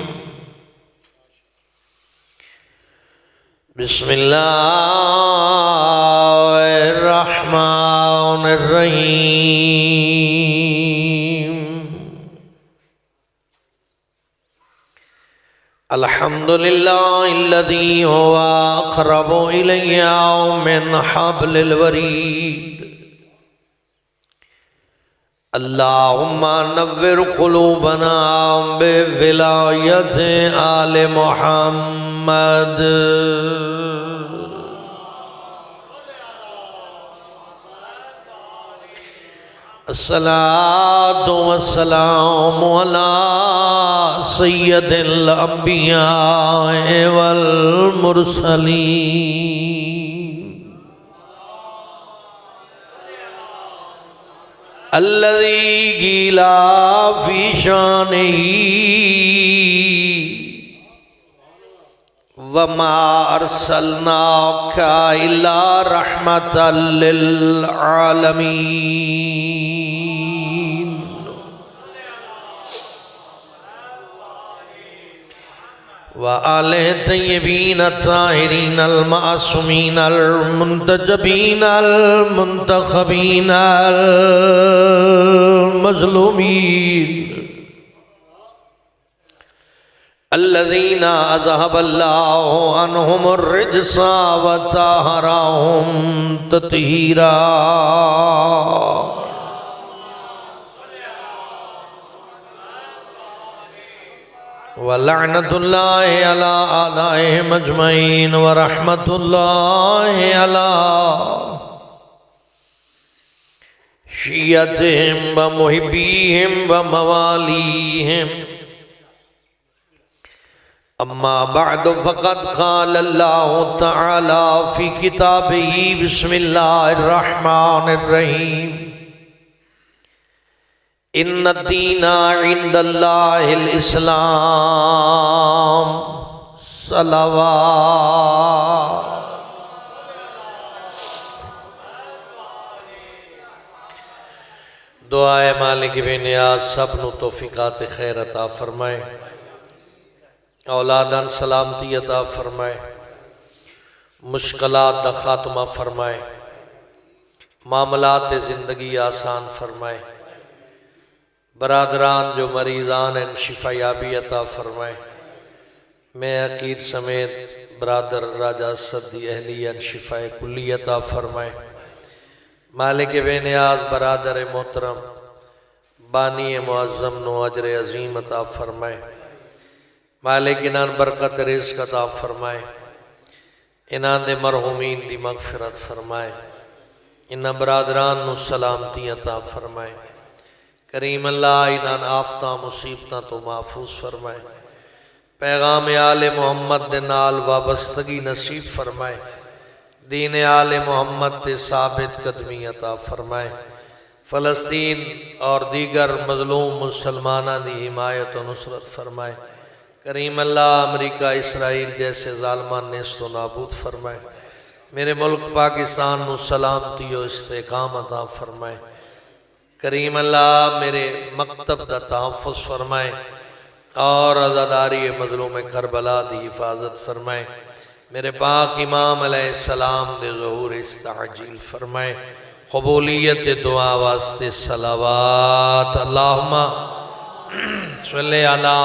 بسم اللہ الرحمن الرحیم۔ الحمدللہ الذی هو اقرب الی من حبل الورید۔ اللہم نور قلوبنا بولایت آل محمد۔ الصلاة والسلام على سید الانبیاء والمرسلین، الذی قیل فی شانہ وما ارسلناک الا رحمۃ للعالمین۔ وآل طیبین الطاہرین المعصومین المنتجبین المنتخبین المظلومین، الذین اذهب اللہ عنہم الرجس وطہرہم تطہیرا۔ وَلَعْنَةُ اللَّهِ عَلَىٰ أَعْدَائِهِمْ أَجْمَعِينَ وَرَحْمَةُ اللَّهِ عَلَىٰ شِيَّعَتِهِمْ وَمُحِبِّيهِمْ وَمَوَالِيهِمْ۔ أما بعد فقد قال الله تعالى في كتابه بسم الله الرحمن الرحيم: إن الدين عند الله الإسلام۔ صلوات۔ دعائے مالک بے نیاز سب نو توفیقات خیر عطا فرمائے، اولادان سلامتی عطا فرمائے، مشکلات دا خاتمہ فرمائے، معاملات زندگی آسان فرمائے، برادران جو مریضان ہیں شفا یابی عطا فرمائے۔ میں عقید سمیت برادر راجہ صدی اہلیہ شفا کلی عطا فرمائے۔ مالک بے نیاز برادر محترم بانی معظم نو اجر عظیم عطا فرمائے۔ مالک انہاں برکت رزق عطا فرمائے، انہاں دے مرحومین دی مغفرت فرمائے، انہاں برادران نو سلامتی عطا فرمائے، کریم اللہ انہاں آفتاں مصیبتاں تو محفوظ فرمائے، پیغام آل محمد دے نال وابستگی نصیب فرمائے، دین آل محمد تے ثابت قدمی عطا فرمائے، فلسطین اور دیگر مظلوم مسلمانہ دی حمایت و نصرت فرمائے، کریم اللہ امریکہ اسرائیل جیسے ظالمان نیست و نابود فرمائے، میرے ملک پاکستان نو سلامتی و استحکام عطا فرمائے، کریم اللہ میرے مکتب دا تحفظ فرمائے اور عزاداری مظلوم کربلا دی حفاظت فرمائے، میرے پاک امام علیہ السلام دے ظہور استعجیل فرمائے، قبولیت دعا واسطے صلوات، اللہم صلی علی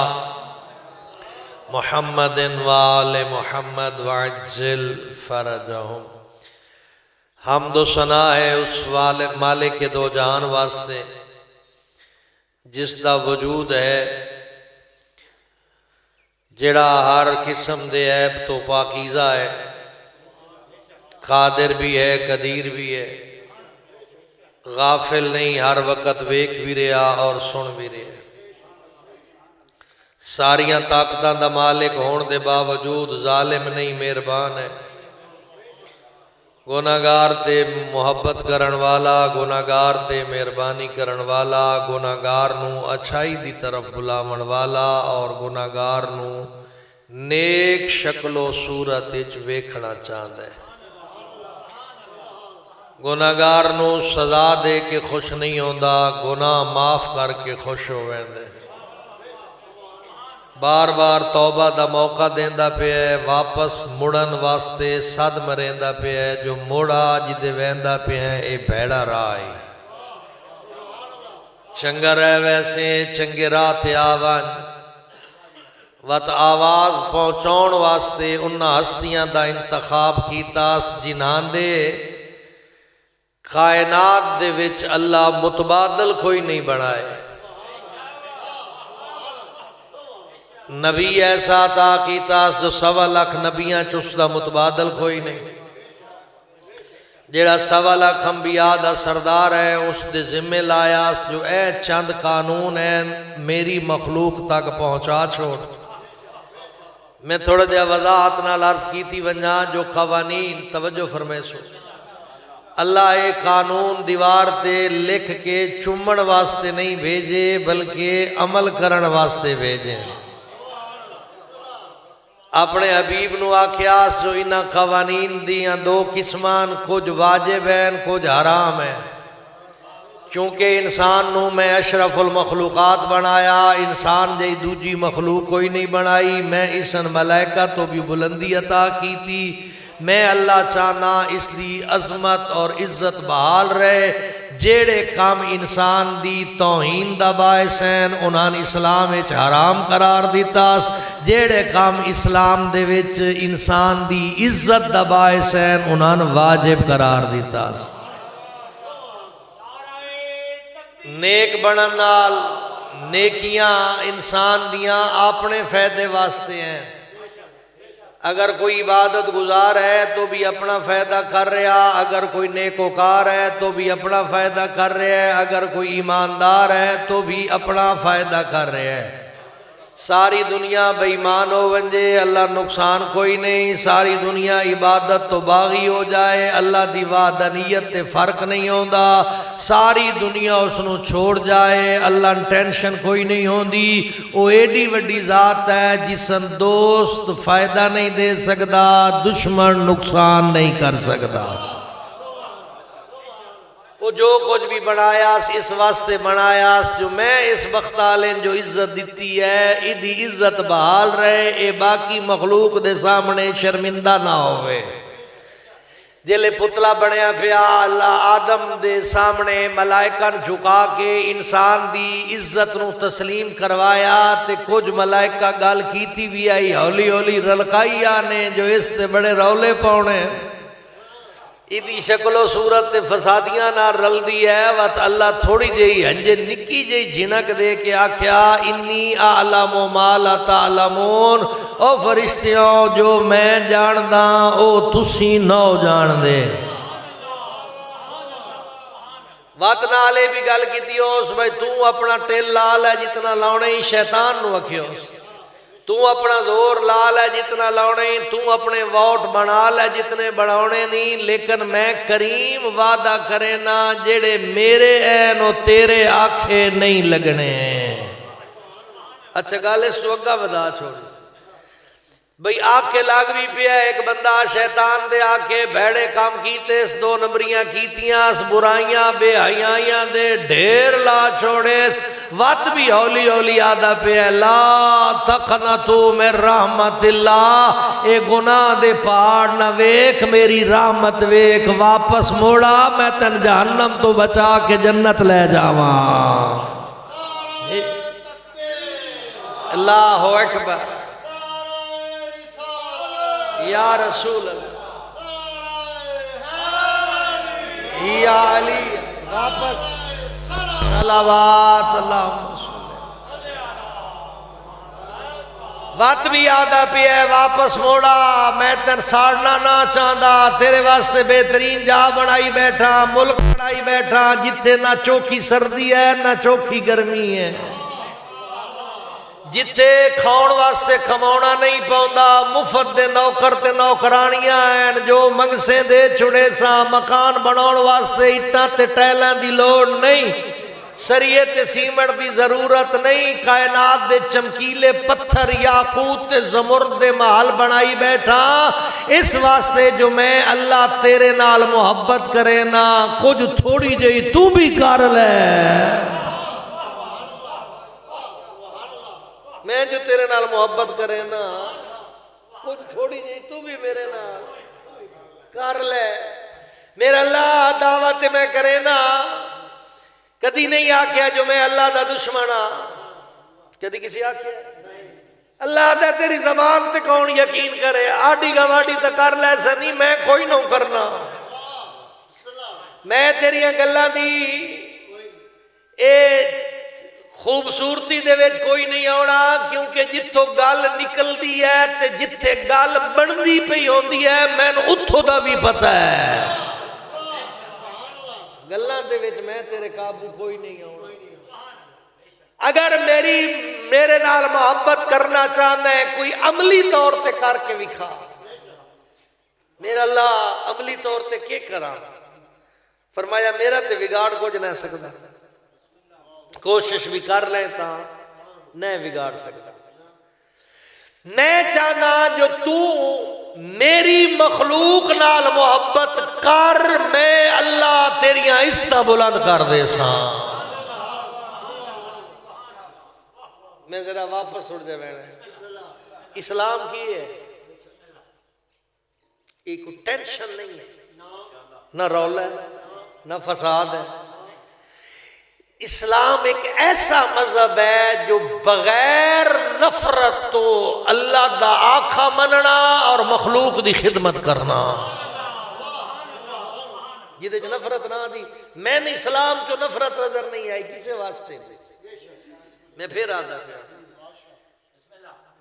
محمد وآل محمد وعجل فرجہم۔ حمد و ثنا ہے اس مالک کے دو جہان واسطے جس دا وجود ہے، جڑا ہر قسم دے عیب تو پاکیزہ ہے، قادر بھی ہے، قدیر بھی ہے، غافل نہیں، ہر وقت ویکھ بھی رہا اور سن بھی رہا، ساریاں طاقتاں دا مالک ہون دے باوجود ظالم نہیں، مہربان ہے، گناہگار تے محبت کرن والا، گناہگار تے مہربانی کرن والا، گناہگار نو اچھائی دی طرف بلاون والا اور گناہگار نو نیک شکل و صورت وچ ویکھنا چاہندا ہے، گناہگار نو سزا دے کے خوش نہیں ہوندا، گناہ معاف کر کے خوش ہو ویندے، بار بار توبہ دا موقع دیندا پیا ہے، واپس مڑن واسطے صد مریندا پیا ہے، جو موڑا جدے ویندا پیا ہے اے بھیڑا راہ ہے، چنگا رہ ویسے چنگے راہ تے آوان وط آواز پہنچاؤن واسطے انہاں ہستیاں دا انتخاب کیتا جنہاں دے کائنات دے وچ اللہ متبادل کوئی نہیں بنائے، نبی ایسا عطا کیتا جو 1.25 نبیاں چس دا متبادل کوئی نہیں، جیڑا 1.25 انبیاء دا سردار ہے اس دے ذمہ لایا جو اے چند قانون ہیں میری مخلوق تک پہنچا چھوڑ، میں تھوڑا جا وضاحت نال عرض کیتی ونجا جو قوانین توجہ فرمائے سو، اللہ ایک قانون دیوار تے لکھ کے چمن واسطے نہیں بھیجے بلکہ عمل کرن واسطے بھیجے، اپنے حبیب نو آکھیاس جو انہاں قوانین دیاں 2 قسمان، کچھ واجب ہیں کچھ حرام ہیں، چونکہ انسان نو میں اشرف المخلوقات بنایا، انسان جی دوجی مخلوق کوئی نہیں بنائی، میں اسن ملائکہ تو بھی بلندی عطا کی تھی، میں اللہ چاہنا اس دی عظمت اور عزت بحال رہے، جیڑے کام انسان دی توہین دا باعث ہیں انہاں اسلام وچ حرام قرار دیتا، جیڑے کام اسلام دے وچ انسان دی عزت دا باعث ہیں انہاں واجب قرار دیتا، نیک بنن نال نیکیاں انسان دیاں اپنے فائدے واسطے ہیں، اگر کوئی عبادت گزار ہے تو بھی اپنا فائدہ کر رہا، اگر کوئی نیکوکار ہے تو بھی اپنا فائدہ کر رہا ہے، اگر کوئی ایماندار ہے تو بھی اپنا فائدہ کر رہا ہے، ساری دنیا بے ایمان ہو ونجے اللہ نقصان کوئی نہیں، ساری دنیا عبادت تو باغی ہو جائے اللہ دی وحدانیت تے فرق نہیں ہوندا، ساری دنیا اس نو چھوڑ جائے اللہ ٹینشن کوئی نہیں ہوندی، وہ ایڈی وڈی ذات ہے جسن دوست فائدہ نہیں دے سکدا، دشمن نقصان نہیں کر سکدا، وہ جو کچھ بھی بنایا اس واسطے بنایا جو میں اس بختالین جو عزت دیتی ہے ایدی عزت بحال رہے، اے باقی مخلوق دے سامنے شرمندہ نہ ہوئے، جلے پتلا بنیا پیا اللہ آدم دے سامنے ملائکہ جھکا کے انسان دی عزت نو تسلیم کروایا تے کچھ ملائکہ گال کیتی بھی آئی ہولی ہولی رلکائی آنے جو اس تے بڑے رولے پاؤنے، ایدی شکل و صورت فسادیاں نہ رل دی ہے وات اللہ تھوڑی جئی ہنجے نکی جئی جھنک دے کے آکھیا انی اعلم ما لا تعلمون، او فرشتیوں جو میں جانداں او تسی نہ جان دے۔ وات نالے بھی گل کیتی اس بھائی تو اپنا ٹیل لال ہے جتنا لاؤنے ہی شیطان نو اکھیو، تو اپنا زور لال ہے جتنا لاؤنے ہی، تو اپنے ووٹ بنا لے جتنے بڑھاؤنے نہیں، لیکن میں کریم وعدہ کرے نا جیڑے میرے این و تیرے آنکھیں نہیں لگنے ہیں۔ اچھا گالے اس تو اگا ودا چھوڑی بھئی آنکھیں لاگ بھی پیا ایک بندہ شیطان دے آنکھیں بھیڑے کام کیتے اس 2 نمبریاں کیتیاں اس برائیاں بے حیائیاں دے ڈھیر لا چھوڑے اس وقت بھی ہولی ہولی آدھا پیا لا تقنطو من رحمت اللہ، اے گناہ دے پہاڑ نہ ویکھ میری رحمت ویکھ، واپس موڑا میں تن جہنم تو بچا کے جنت لے جاواں۔ اللہ اکبر یا رسول اللہ یا علی، واپس صلوات اللہ وقت بھی آدھا پی ہے واپس موڑا میں تن ساڑنا نہ چاہتا، تیرے واسطے بہترین جا بنائی بیٹھا، ملک بنائی بیٹھا جتھے نہ چوکھی سردی ہے نہ چوکھی گرمی ہے، جتھے کھاؤن واسطے کھماؤنا نہیں پاؤندا، مفت دے نوکر تے نوکرانیاں ہیں جو منگسے دے چھڑے سا، مکان بناؤن واسطے اٹھاں تے ٹیلاں دی لوڑ نہیں، سریے تے سیمنٹ دی ضرورت نہیں، کائنات دے چمکیلے پتھر یاقوت تے زمرد دے محل بنائی بیٹھا، اس واسطے جو میں اللہ تیرے نال محبت کرے نا کچھ تھوڑی جئی تو بھی کر لے، میں جو تیرے نال محبت کرے نا کچھ تھوڑی جی تو بھی میرے نال کر لے، میرا اللہ دعوت میں کرے نا کدی نہیں آکھیا جو میں اللہ دا دشمن ہاں، کدی کسی آکھیا اللہ دا تیری زبان تے کون یقین کرے، آڈی گواڈی تے کر لے سنی میں کوئی نہ کرنا، میں تیریاں گلاں دی اے خوبصورتی دے وچ کوئی نہیں آنا، کیونکہ جتھوں گل نکل دی ہے تے جتھے گل بندی پئی ہوندی ہے میں اتھوں دا بھی پتہ ہے، گلاں دے وچ میں تیرے قابو کوئی نہیں آنا، اگر میرے نال محبت کرنا چاہنا ہے کوئی عملی طور تے کر کے وکھا، میرا اللہ عملی طور تے کیا کرا، فرمایا میرا تے بگاڑ کچھ نہ سکتا، کوشش بھی کر لیں تا نہیں بگاڑ سکتا، میں چاہنا جو تو میری مخلوق نال محبت کر میں اللہ تیریاں عزتاں بلند کر دے سا، میں ذرا واپس اڑ جائے بیٹھا، اسلام کی ہے ایک ٹینشن نہیں ہے، نہ رولا ہے نہ فساد ہے، اسلام ایک ایسا مذہب ہے جو بغیر نفرت تو اللہ دا آقا مننا اور مخلوق دی خدمت کرنا، جدے جو نفرت نہ دی میں نے اسلام جو نفرت نظر نہیں آئی کسے واسطے، میں پھر آدھا پیا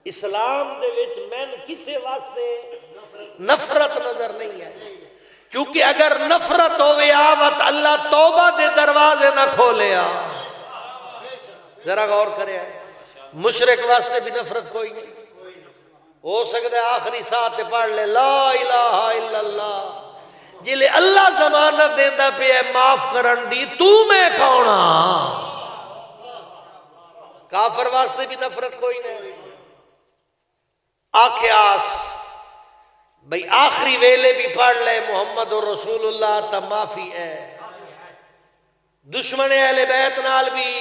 اسلام دے وچ میں کسے واسطے نفرت نظر نہیں آئی، کیونکہ اگر نفرت ہوئے آوت اللہ توبہ دے دروازے نہ کھولیا، ذرا غور کرے مشرک واسطے بھی نفرت کوئی نہیں، ہو سکتا ہے آخری ساتھ پڑھ لے لا الہ الا اللہ، جلے اللہ ضمانت دیندہ پہ ہے معاف کرن دی تو میں کھونا، کافر واسطے بھی نفرت کوئی نہیں، آکھیاس بھئی آخری ویلے بھی پڑھ لے محمد رسول اللہ تا معافی ہے، دشمن اہل بیت نال بھی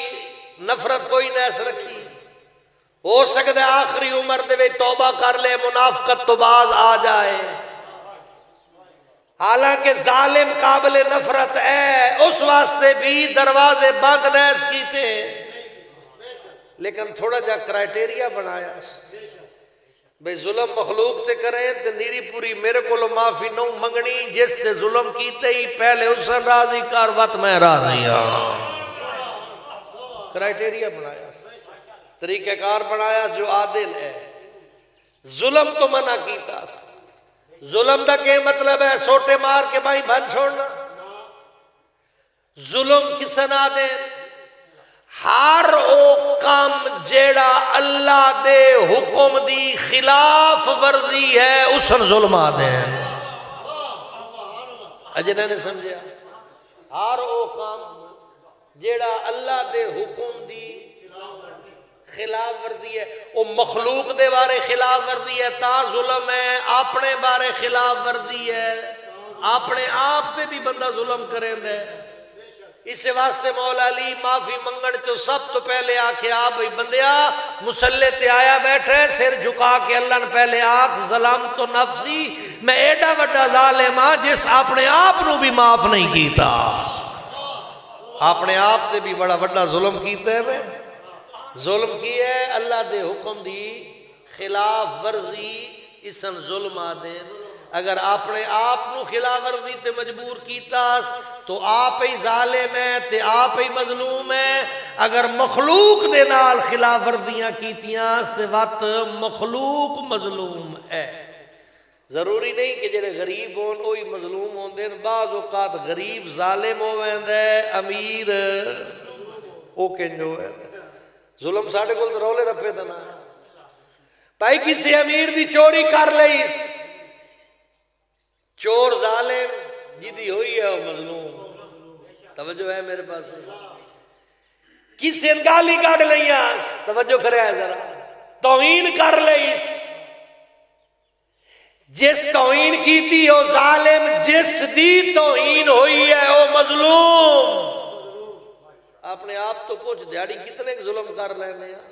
نفرت کوئی نیس رکھی، ہو سکتا ہے آخری عمر دے وے توبہ کر لے منافقت تو باز آ جائے، حالانکہ ظالم قابل نفرت ہے اس واسطے بھی دروازے بند نیس کیتے، لیکن تھوڑا جا کرائٹیریا بنایا، بھئی ظلم مخلوق تے کریں تے نیری پوری میرے کو معافی نو منگنی، جس تے ظلم کیتے ہی پہلے حسن راضی کر وقت میں راضی ہاں۔ کرائیٹیریا بنایا، طریقہ کار بنایا جو عادل ہے۔ ظلم تو منع کیتا، ظلم دا کیا مطلب ہے؟ سوٹے مار کے بھائی بھن چھوڑنا۔ ظلم کس نہ دے؟ ہر او کام جیڑا اللہ دے حکم دی خلاف ورزی ہے اسن ظلم آدیں۔ اجنہ نے سمجھا؟ ہر او کام جیڑا اللہ دے حکم دی خلاف ورزی ہے، وہ مخلوق دے بارے خلاف ورزی ہے تا ظلم ہے، اپنے بارے خلاف ورزی ہے، اپنے آپ تے بھی بندہ ظلم کریں دے۔ اس واسطے مولا علی معافی منگن چو سب تو پہلے آکھے آ بھئی بندیا مسلح تے آیا بیٹھے، سر جھکا کے اللہ نے پہلے آکھ ظلم تو نفسی، میں ایڈا وڈا ظالم ہاں جس اپنے آپ نو بھی معاف نہیں کیتا، اپنے آپ تے بھی بڑا وڈا ظلم کیتے ہیں۔ میں ظلم کی ہے اللہ دے حکم دی خلاف ورزی، اسن ظلم آدیں۔ اگر اپنے آپ نو خلاف ورزی تے مجبور کیتا تو آپ ہی ظالم ہے تے آپ ہی مظلوم ہے۔ اگر مخلوق دے نال خلاف ورزیاں کیتیاں تے وقت مخلوق مظلوم ہے۔ ضروری نہیں کہ جڑے غریب ہون وہی مظلوم ہوندے، بعض اوقات غریب ظالم ہو ویندا ہے، امیر او کنج ہو ویندا۔ ظلم ساڈے کول تے رولے رپے دا نا بھائی، کسی امیر دی چوری کر لئیس، چور ظالم جدی ہوئی ہے وہ مظلوم۔ توجہ ہے میرے پاس؟ کسی گالی کاٹ لئیاں، توجہ کرے ہے ذرا، توہین کر لئیس، جس توہین کی تھی وہ ظالم، جس دی توہین ہوئی ہے وہ مظلوم۔ اپنے آپ تو پوچھ دیاڑی کتنے ظلم کر لینے ہیں۔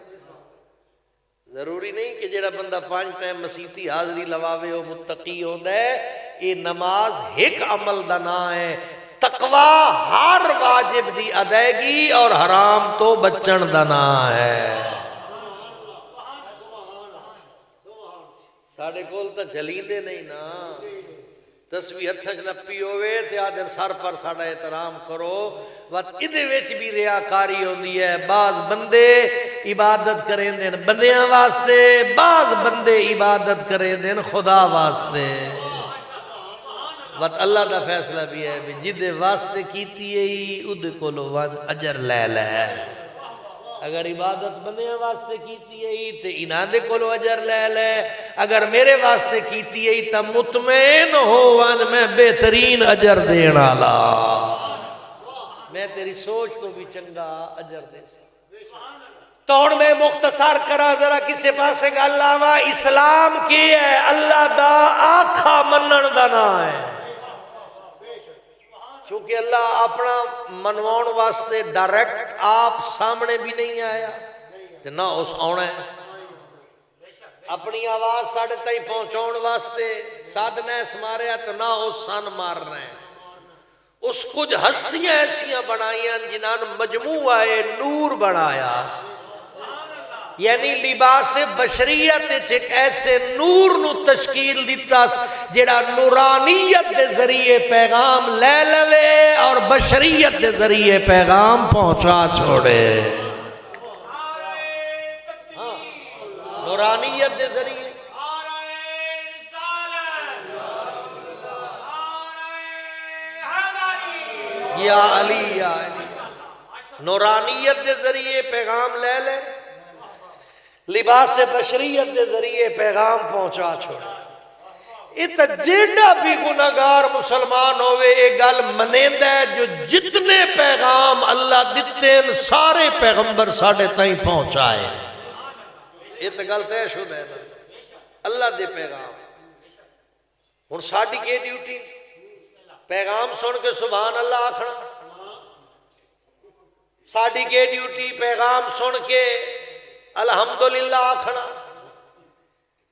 ضروری نہیں کہ جیڑا بندہ 5 ٹائم مسیتی حاضری لواوے ہو متقی ہوندہ ہے۔ یہ نماز ایک عمل دا نا ہے، تقوی ہر واجب دی ادائیگی اور حرام تو بچن دا نا ہے۔ ساڑھے کول تا جھلیندے نہیں نا، تسبیح ہتھج نہ پیوے تے آدھر سر پر ساڑھا احترام کرو، وقت ادھے ویچ بھی ریاکاری ہوندی ہے۔ بعض بندے عبادت کریں دیں بندیاں واسطے، بعض بندے عبادت کریں دیں خدا واسطے۔ وقت اللہ دا فیصلہ بھی ہے جدے واسطے کیتی ہے ادھے کولو اجر لے لے۔ اگر عبادت بندیاں واسطے کیتی ہے تے انہاں دے کولو اجر لے لے، اگر میرے واسطے کیتی ہے تا مطمئن ہووان میں بہترین اجر دین والا، میں تیری سوچ کو بھی چنگا اجر دے سکتا۔ توڑ میں مختصر کرا ذرا کسے پاسے گا اللہ اسلام کی ہے، اللہ دا آکھا منن دا نا ہے۔ چونکہ اللہ اپنا منوان واسطے ڈائریکٹ آپ سامنے بھی نہیں آیا تے نہ اس آنا ہے، اپنی آواز ساڑھے تائی پہنچون واسطے سادنہ سماریا تو نہ اس سن مار رہے ہیں۔ اس کچھ ہستیاں ایسیاں بنائیاں جنہاں مجموعہ نور بنایا، یعنی لباس بشریت ایک ایسے نور نو تشکیل دیتا جڑا نورانیت دے ذریعے پیغام لے لوے اور بشریت دے ذریعے پیغام پہنچا چھوڑے۔ نورانیت دے ذریعے یا علی یا علی، نورانیت دے ذریعے پیغام لے لے، لباس بشریت دے ذریعے پیغام پہنچا چھوڑے۔ ات جیڑا بھی گناہگار مسلمان ہوئے ایک گل منیندہ ہے جو جتنے پیغام اللہ دیتے ہیں سارے پیغمبر ساڑھے تائیں پہنچائے۔ یہ گل تے شد ہے نا، اللہ دے پیغام۔ اور ساڑھی کے ڈیوٹی پیغام سن کے سبحان اللہ آکھنا، ساڑھی کے ڈیوٹی پیغام سن کے الحمدللہ آکھنا،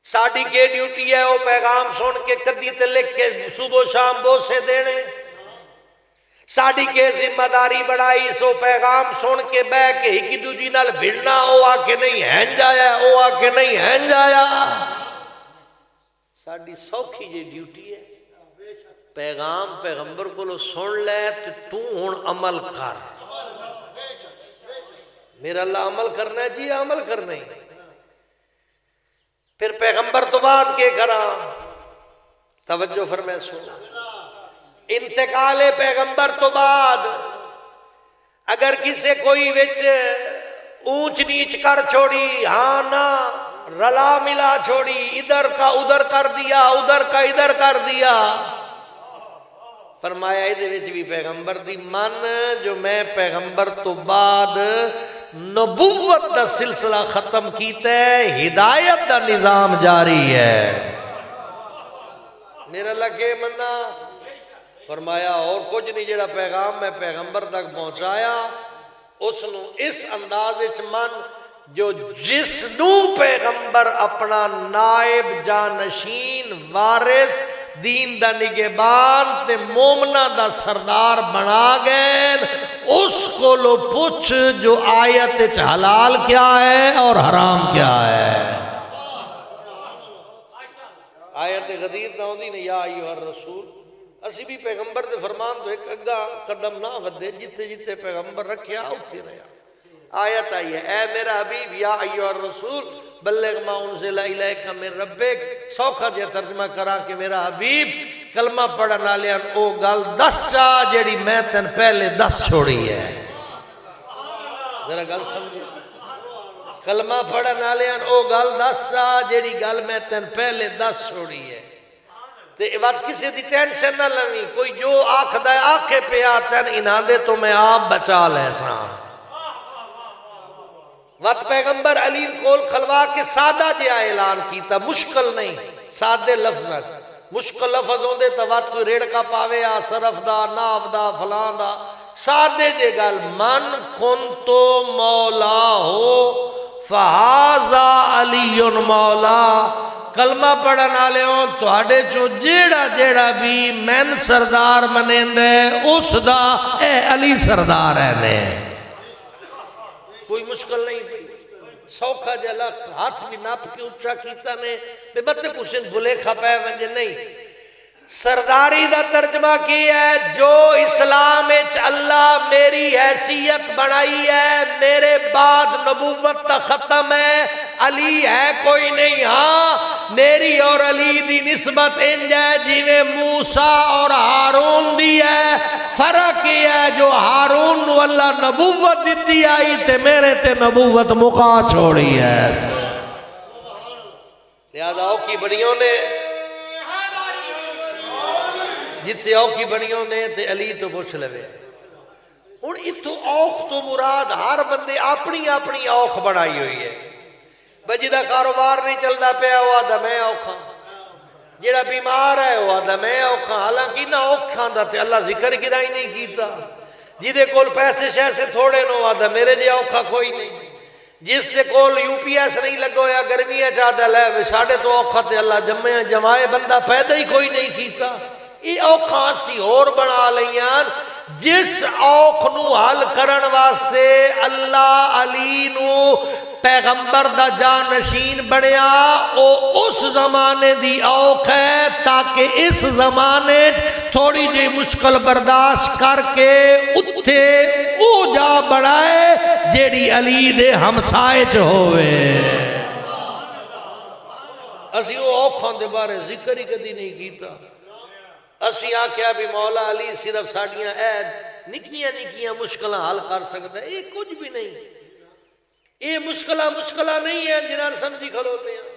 ساڑھی کے ڈیوٹی ہے وہ پیغام سن کے کدی تے لکھ کے صبح و شام بوسے دینے، ساڑھی کے ذمہ داری بڑھائی سو پیغام سن کے بے کے ہی کی دوجی نال بھڑنا، او آکے نہیں ہین جایا، او آکے نہیں ہین جایا۔ ساڈی سوکھی جی ڈیوٹی ہے، پیغام پیغمبر کو سن لے تو ہن عمل کر۔ میرا اللہ عمل کرنا ہے جی، عمل کرنا ہے۔ پھر پیغمبر تو بعد کے کرا، توجہ فرمائے سنو، انتقال پیغمبر تو بعد اگر کسے کوئی وچ اونچ نیچ کر چھوڑی، ہاں نہ رلا ملا چھوڑی، ادھر کا ادھر کر دیا، ادھر کا ادھر کر دیا، فرمایا ادھر وچ بھی پیغمبر دی من، جو میں پیغمبر تو بعد نبوت دا سلسلہ ختم کیتا ہے، ہدایت دا نظام جاری ہے۔ میرا اللہ کے مننا، فرمایا اور کچھ نہیں، جڑا پیغام میں پیغمبر تک پہنچایا اس نو اس انداز وچ من جو جس نو پیغمبر اپنا نائب جانشین وارث دین دا نگہبان تے مومنہ دا سردار بنا گئے، اس کو لو پوچھ جو آیت وچ حلال کیا ہے اور حرام کیا ہے۔ آیت غدیر نہ ہوندی نے یا ایھا الرسول، اسی بھی پیغمبر دے فرمان تو ایک اگا قدم نہ ودے، جتے جتے پیغمبر رکھیا اتھے رہا۔ آیت آئی ہے، اے میرا حبیب یا ایھا الرسول بلغ ما انزل الیک من ربک، سوکھا جے ترجمہ کرا کہ میرا حبیب کلمہ پڑھن والےاں او گل دس چا جیڑی میں تن پہلے دس چھوڑی ہے۔ ذرا گل سمجھے، کلمہ پڑھن والےاں او گل دس چا جیڑی گل میں تن پہلے دس چھوڑی ہے۔ تے وقت کسی دی ٹینشن نہ لویں، کوئی جو آکھدا ہے آکھے پیا تن انہاں دے تو میں آپ بچا لے ساں۔ وقت پیغمبر علی کول کھلوا کے سادہ جہا اعلان کیتا، مشکل نہیں، سادے لفظ، مشکل لفظ ہوندے تو وقت کوئی ریڑکا پاوے آ صرف دا ناف دا فلان دا، سادے جے گل من کنتو مولا ہو فہذا علی مولا، کلمہ پڑھن والے ہوں تواڈے چو جیڑا جیڑا بھی مین سردار منیندے اس دا اے علی سردار ہے نے، کوئی مشکل نہیں پئی، سوکھا جلا ہاتھ بھی ناپ کے اچھا کیتا نے بے بتے کچھ بھلے کھپائے ونجے نہیں۔ سرداری دا ترجمہ کی ہے، جو اسلام اچ اللہ میری حیثیت بنائی ہے، میرے بعد نبوت تا ختم ہے، علی ہے کوئی نہیں، ہاں میری اور علی دی نسبت انج ہے جویں موسیٰ اور ہارون دی ہے، فرق یہ ہے جو ہارون نو اللہ نبوت دیتی آئی تے میرے تے نبوت مکا چھوڑی ہے۔ لہذا اوکی بڑیوں نے جتھے اوکی بڑیوں نے تے علی تو پوچھ لوے، ہن اتھو اوکھ تو مراد ہر بندے اپنی اپنی اوکھ بنائی ہوئی ہے۔ بجی دا کاروبار نہیں چلدا پیا وہ آدھا میں اوکھاں، جیڑا بیمار ہے وہ آدھا میں اوکھاں، حالانکہ نہ اوکھاں دا تے اللہ ذکر کدا ہی نہیں کیتا، جیدے کول پیسے شیسے تھوڑے نو آدھا میرے جے اوکھا کوئی نہیں، جس دے کول یو پی ایس نہیں لگو یا گرمیاں چاہتا لے ساڑھے تو اوکھا تے اللہ جمائے بندہ پیدا ہی کوئی نہیں کیتا۔ یہ اوکھاں سی اور بنا لیاں، جس اوکھ نو حل کرن واسطے اللہ علی نو پیغمبر دا جانشین بڑیا، او اس زمانے دی اوکھ ہے تاکہ اس زمانے تھوڑی جی مشکل برداشت کر کے اتھے او جا بڑھائے جیڑی علی دے ہمسائے چ ہوئے۔ اسی او اوکھاں دے بارے ذکر ہی کدی نہیں کیتا، اسی آکھیا بھی مولا علی صرف ساڑیاں عید نکیاں نکیاں مشکلہ حل کر سکتا ہے، یہ کچھ بھی نہیں، یہ مشکلہ نہیں ہے جنہاں سمجھی کھلوتے ہیں۔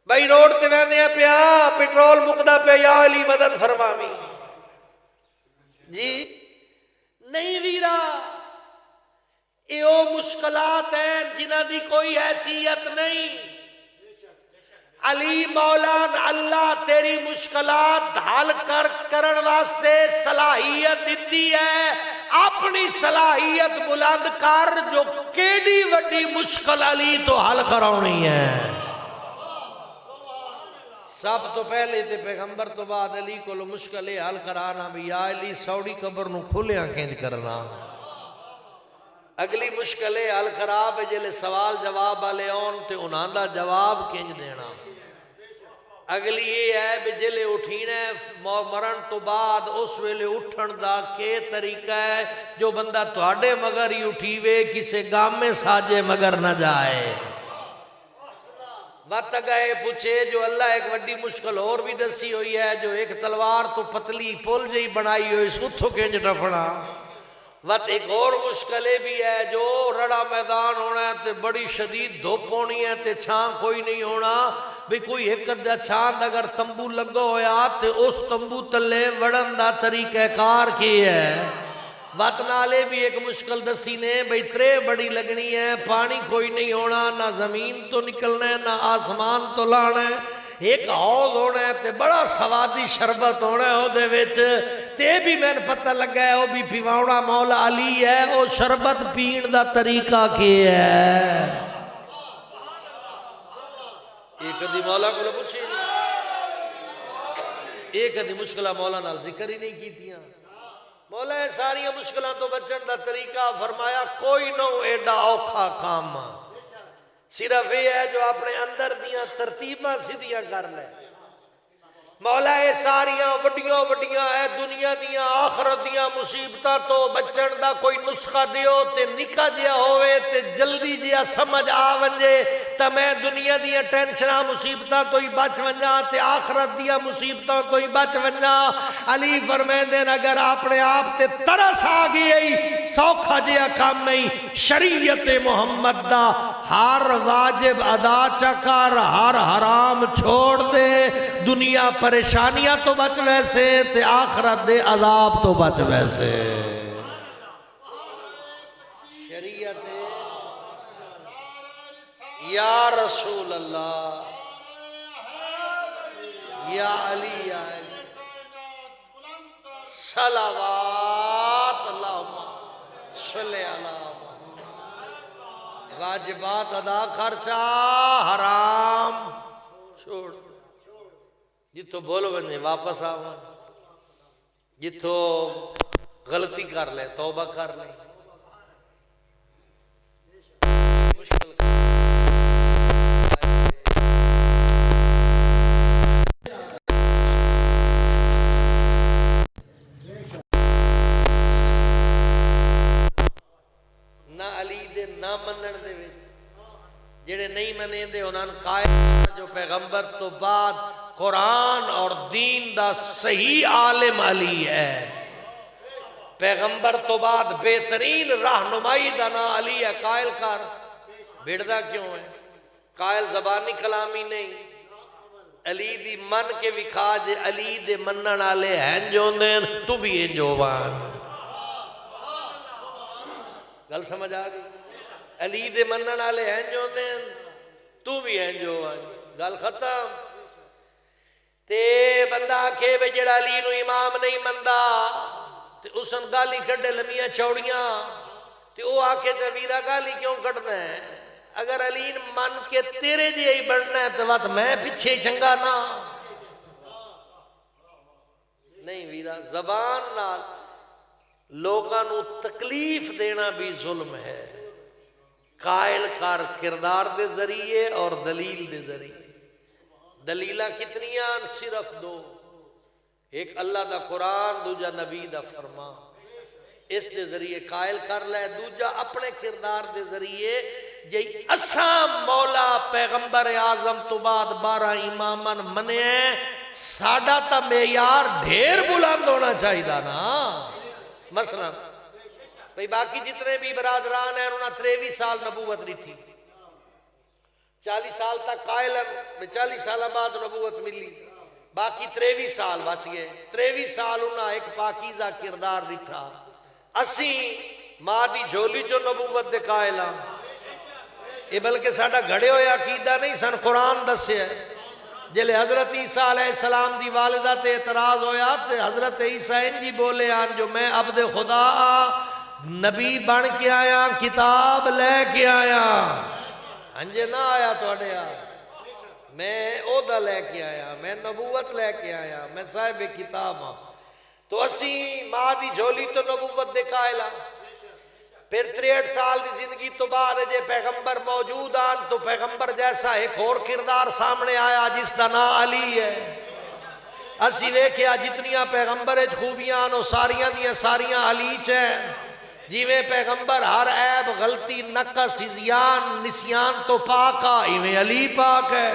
بھائی روڈ تے ویندے ہیں پیا پیٹرول مکدا پہ یا علی مدد فرماوی، جی نہیں ویرا، یہ وہ مشکلات ہیں جنہاں دی کوئی حیثیت نہیں۔ علی مولانا اللہ تیری مشکلات حل کرن واسطے صلاحیت دیتی ہے، اپنی صلاحیت بلند کر جو کیڑی وڈی مشکل علی تو حل کرانی ہے۔ سب تو پہلے تے پیغمبر تو بعد علی کو مشکل حل کرانا بھی یا علی سوڑی قبر نو کھلیاں کینج کرنا، اگلی مشکل حل خراب ہے جلے سوال جواب والے آن تے انہاں دا جواب کینج دینا۔ اگلی یہ ہے بھی جلے اٹھینا ہے مرن تو بعد اس ویلے اٹھن دا کے طریقہ ہے جو بندہ تواڈے مگر ہی اٹھیوے کسے گامے ساجے مگر نہ جائے وقت گئے پوچھے جو اللہ ایک وڈی مشکل اور بھی دسی ہوئی ہے جو ایک تلوار تو پتلی پل جئی بنائی ہوئی سوتھو کنج ٹپنا وقت ایک اور مشکل بھی ہے جو رڑا میدان ہونا ہے تے بڑی شدید دھوپ ہونی ہے تے چھان کوئی نہیں ہونا بھی کوئی ایک دا چھان اگر تمبو لگا ہویا تے اس تمبو تلے وڑن دا طریقہ کار کی ہے وقت نالے بھی ایک مشکل دسی نے بھئی ترے بڑی لگنی ہے پانی کوئی نہیں ہونا نہ زمین تو نکلنا ہے نہ آسمان تو لانا ہے ایک حوض ہونا ہے تے بڑا سوادی شربت ہونا ہے او دے وچ تے بھی میں نے پتہ لگا ہے او بھی پیواؤنا مولا علی ہے او شربت پین دا طریقہ کی ہے ایک دی مولا کو پوچھی ایک دی مشکلہ مولا نال ذکر ہی نہیں کی تھیاں مولا ہے ساری مشکلوں تو بچن دا طریقہ فرمایا کوئی نہ ایڈا اوکھا کام صرف یہ ہے جو اپنے اندر دیاں ترتیباں سیدھیاں کر لے مولا ہے ساریاں وڈیاں وڈیاں ہے دنیا دیاں آخرت دیاں مصیبتاں تو بچن دا کوئی نسخہ دیو تے نکا جیا ہوئے تے جلدی جیا سمجھ آ ونجے تا میں دنیا دیاں ٹینشناں مصیبتاں تو ہی بچ ونجا تے آخرت دیاں مصیبتاں تو ہی بچ ونجا علی فرمیندن اگر اپنے آپ تے ترس آ گئی سوکھا جیا کام نہیں شریعت محمد دا ہر واجب ادا چکر ہر حرام چھوڑ دے دنیا پریشانیاں تو بچ ویسے تے آخرت دے عذاب تو بچ ویسے شریعت یا رسول اللہ یا علی یا علی صلوات اللہم صلی اللہ واجبات ادا خرچہ حرام چھوڑ جتو بولو بنجے واپس آؤں جتو غلطی کر لیں توبہ کر لیں مشکل نہ علی دے نہ منن دے جڑے نہیں منے دے انہاں قائم جو پیغمبر تو بعد قرآن اور دین دا صحیح عالم علی ہے پیغمبر تو بعد بہترین رہنمائی دا نا علی ہے قائل کر بھیڑدا کیوں ہے قائل زبانی کلامی نہیں علی دی من کے وکھا جے علی دے منن والے ہیں جو دین تو بھی ہیں جو وان گل سمجھ آ گئی علی دے منن والے ہیں جو دین تو بھی ہیں جو وان گل ختم تے بندہ آکھے بے جڑا علی نو امام نہیں مندا تے اسن گالی کڈے لمیاں چوڑیاں تے او آکھے تے ویرا گالی کیوں کڈنا ہے اگر علی من کے تیرے جے ہی بڑھنا ہے تو وقت میں پیچھے چنگا نہ نہیں ویرا زبان نال لوگاں نو تکلیف دینا بھی ظلم ہے قائل کر کردار دے ذریعے اور دلیل دے ذریعے دلیلہ کتنیاں صرف دو ایک اللہ دا قرآن دوجا نبی دا فرمان اس دے ذریعے قائل کر لے دوجا اپنے کردار دے ذریعے جی اساں مولا پیغمبر اعظم تو بعد 12 امامن منے ہیں ساڑا تا معیار ڈھیر بلند ہونا چاہیے نا مثلا بھئی باقی جتنے بھی برادران ہیں انہوں نے 23 سال نبوت رہی 40 سال تک قائل ہیں 40 سال بعد نبوت ملی باقی 23 سال بچ گئے 23 سال انہاں ایک پاکیزہ کردار رٹھا اسی ماں دی جھولی جو نبوت دے قائل ہیں یہ بلکہ ساڑا گھڑے ہویا عقیدہ نہیں سن قرآن دسے ہے جلے حضرت عیسیٰ علیہ السلام دی والدہ تے اعتراض ہویا تے حضرت عیسیٰ انجی بولے آن جو میں عبد خدا نبی بن کے آیا کتاب لے کے آیا انجے نہ آیا تو اڑے آ میں عہدہ لے کے آیا میں نبوت لے کے آیا میں صاحب کتاب ہاں تو اسی ماں دی جھولی تو نبوت دے قائل ہاں پھر 63 سال دی زندگی تو بعد جے پیغمبر موجود آن تو پیغمبر جیسا ایک اور کردار سامنے آیا جس کا نام علی ہے. اسی ویکھیا جتنیاں پیغمبر خوبیاں آن ساریاں دیاں ساریاں علی چین. جیویں پیغمبر ہر عیب غلطی نقص زیان نسیان تو پاک آ ایویں علی پاک ہے.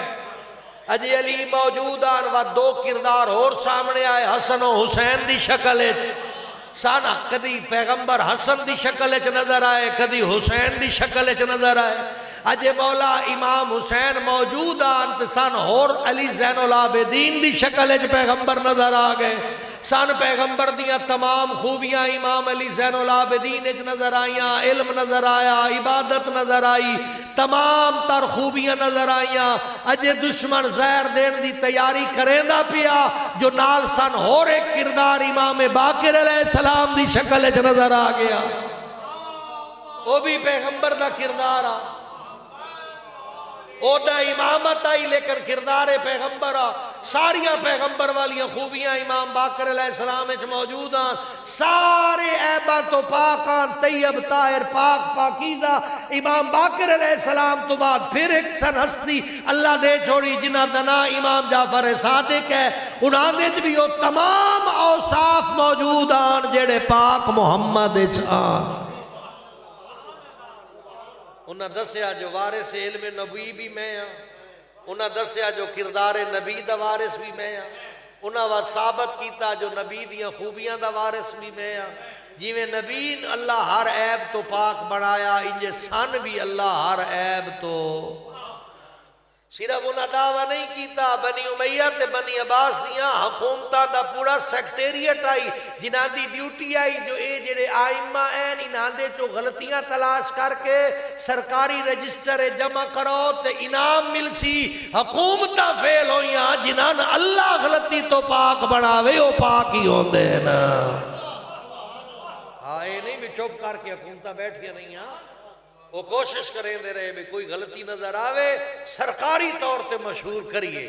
اجے علی موجود آن و دو کردار اور سامنے آئے حسن و حسین دی شکل ہے. سانا کدی پیغمبر حسن دی شکل چ نظر آئے کدی حسین دی شکل چ نظر آئے. اجے مولا امام حسین موجود آن تے سان اور علی زین العابدین دی شکل چ پیغمبر نظر آ گئے. سان پیغمبر دیاں تمام خوبیاں امام علی زین العابدین اچ نظر آئیاں. علم نظر آیا, عبادت نظر آئی, تمام تر خوبیاں نظر آئیاں. اجے دشمن زہر دین دی تیاری کریں دا پیا جو نال سن اور ایک کردار امام باقر علیہ السلام دی شکل اچ نظر آ گیا. وہ بھی پیغمبر دا کردار آ, او دا امامت آئی لیکن کردار پیغمبر آ. ساریاں پیغمبر والیاں خوبیاں امام باقر علیہ السلام اچ موجود آن. سارے عیباں تو پاک آن, طیب طاہر پاک پاکیزہ. امام باقر علیہ السلام تو بعد پھر ایک سن ہستی اللہ دے چھوڑی جنہ دنا امام جعفر صادق ہے. انہاں دے بھی وہ تمام اوصاف موجود آن جڑے پاک محمد اچ آن. انہاں دسیا جو وارث علم نبی بھی میں ہاں, انہاں دسیا جو کردار نبی دا وارث بھی میں ہاں, انہاں وقت ثابت کیتا جو نبی دیاں خوبیاں دا وارث بھی میں ہاں. جیویں نبی اللہ ہر عیب تو پاک بنایا انجے سن بھی اللہ ہر عیب تو. صرف انہاں دعویٰ نہیں کیتا بنی امیہ تے بنی عباس دیاں حکومتاں دا پورا سیکٹریٹ آئی جنہاں دی ڈیوٹی آئی جو اے جڑے آئمہ ہیں انہاں دے چو غلطیاں تلاش کر کے سرکاری رجسٹر جمع کرو تے انعام مل سی. حکومتاں فیل ہویاں جنہاں اللہ غلطی تو پاک بناوے وہ پاک ہی ہوندے نا. ہاں اے نہیں بھی چپ کر کے حکومتاں بیٹھیا نہیں ہاں, وہ کوشش کریں دے رہے بھی کوئی غلطی نظر آوے سرکاری طور تے مشہور کریے,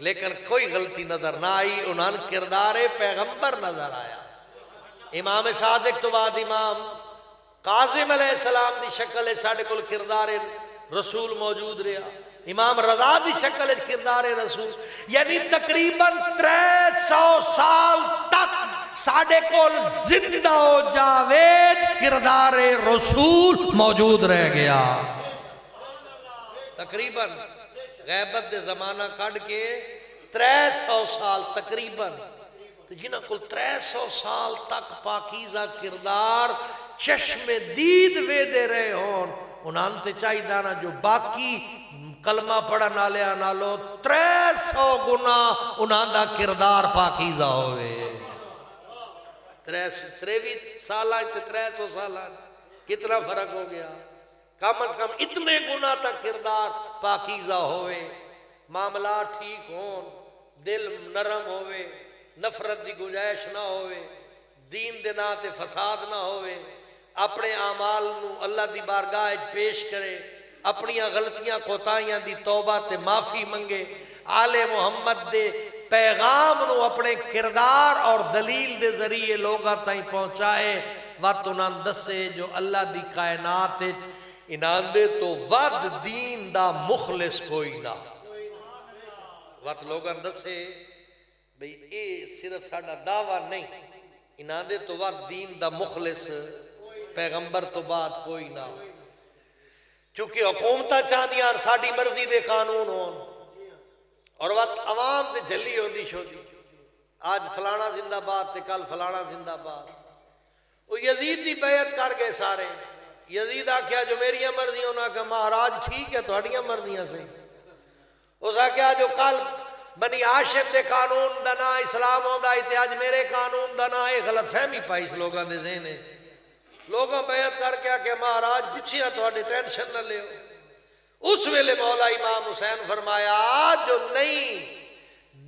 لیکن کوئی غلطی نظر نہ آئی. انہاں کردار پیغمبر نظر آیا. امام صادق تو بعد امام قاسم علیہ السلام دی شکل ساڈے کول کردار رسول موجود رہا. امام رضا دی شکل کردار رسول, یعنی تقریباً 300 سال تک ساڑھے کول زندہ ہو جاوید کردار رسول موجود رہ گیا. تقریباً غیبت دے زمانہ کڑ کے 300 سال تقریباً, تو جنہاں کل 300 سال تک پاکیزہ کردار چشم دید وے دے رہے ہون, انہاں تے چاہی دانا جو باقی کلمہ پڑھا نالیا نالو 300 گنا انہاں دا کردار پاکیزہ ہوئے. 23 سالہ 300 سالہ کتنا فرق ہو گیا. کم از کم اتنے گنا تک کردار پاکیزہ ہوئے, معاملات ٹھیک ہون, دل نرم ہوئے, نفرت دی گنجائش نہ ہوئے, دین دے نا تے فساد نہ ہوئے, اپنے اعمال نو اللہ دی بارگاہ پیش کرے, اپنیاں غلطیاں کوتاہیاں دی توبہ تے معافی منگے, آل محمد دے پیغام نو اپنے کردار اور دلیل دے ذریعے لوگاں تائیں پہنچائے. وقت انہاں دسے جو اللہ دی کائنات انہاں دے تو ود دین دا مخلص کوئی نہ. وقت لوگاں دسے بھئی اے صرف ساڑا دعویٰ نہیں, انہاں دے تو ود دین دا مخلص پیغمبر تو بعد کوئی نہ. چونکہ حکومتہ چاندیاں ساڑی مرضی دے قانون ہون, اور وقت عوام تے جھلی ہوندی شودی, آج فلانا زندہ باد تے کل فلانا زندہ باد. وہ یزید دی بیعت کر گئے سارے. یزید آکھیا جو میریاں مرضیاں, انہاں کہا مہاراج ٹھیک ہے تہاڈیاں مرضیاں سے. اس آکھیا جو کل بنی ہاشم دے قانون دا نا اسلام ہوندا تے اج میرے قانون دا نا, اے غلط فہمی پائی اس لوگاں دے ذہن ہے. لوگاں بیعت کر کے کہ مہاراج پچھیاں تہاڈے ٹینشن نہ لیو. اس ویلے مولا امام حسین فرمایا جو نہیں,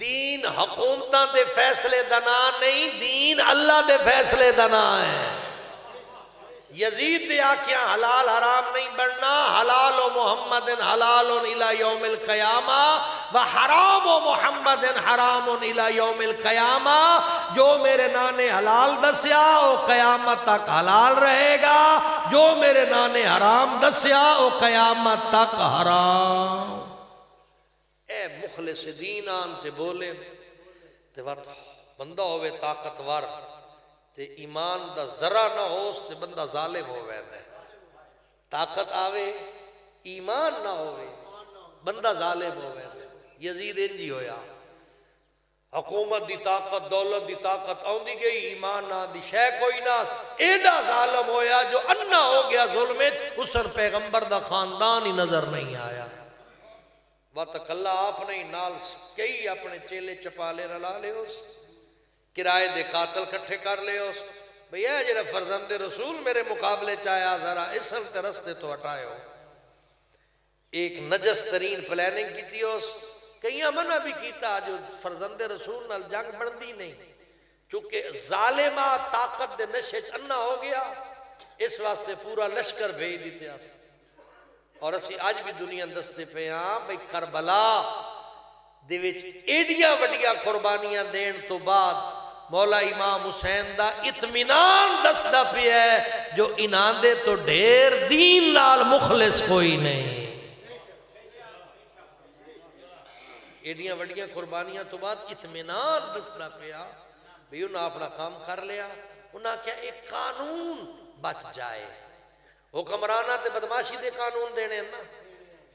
دین حکومتاں دے فیصلے دا نا نہیں, دین اللہ دے فیصلے دا نا ہے. یزید دے آکھیاں حلال حرام نہیں بننا، حلال و محمد حلال الی یوم القیامہ و حرام و محمد حرام الی یوم القیامہ، جو میرے نانے حلال دسیا وہ قیامت تک حلال رہے گا، جو میرے نانے حرام دسیا وہ قیامت تک حرام۔ اے مخلص دین آن تے بولے تے وقت بندہ ہوئے طاقتور تے ایمان دا ذرا نہ ہو تے بندہ ظالم ہو ویندا ہے، طاقت آوے ایمان نہ ہوئے بندہ ظالم ہو ویندا ہے۔ یزید انجی ہویا، حکومت دی طاقت دولت دی طاقت آندی گئی، ایمان نہ دی شے کوئی نہ، ایڈا ظالم ہویا جو انا ہو گیا ظلم اس پیغمبر دا خاندان ہی نظر نہیں آیا۔ وقت اللہ آپ نے نال کئی اپنے چیلے چپالے رلا لے اس کرائے دے قاتل کٹھے کر لے اس بھئی اے جڑا فرزند رسول میرے مقابلے چاہیا ذرا اسم تے رستے تو ہٹائے ہو۔ ایک نجس ترین پلاننگ کی تھی اس کئیاں منع بھی کیتا جو فرزند رسول نال جنگ بڑھدی نہیں، چونکہ ظالمہ طاقت دے نشے چنا ہو گیا، اس واسطے پورا لشکر بھیج دیتے اس۔ اور اسی آج بھی دنیا دستے پہ ہاں بھئی کربلا دے وچ ایڈیاں وڈیاں قربانیاں دین تو بعد مولا امام حسین دا اطمینان دستا پہ ہے جو انہاں دے تو ڈھیر دین نال مخلص کوئی نہیں۔ ایڈیاں وڈیاں قربانیاں تو بعد اطمینان دستا پہ ہے بھئی انہاں اپنا کام کر لیا، انہاں کیا ایک قانون بچ جائے، حکمرانہ تے بدماشی دے قانون دینے نا،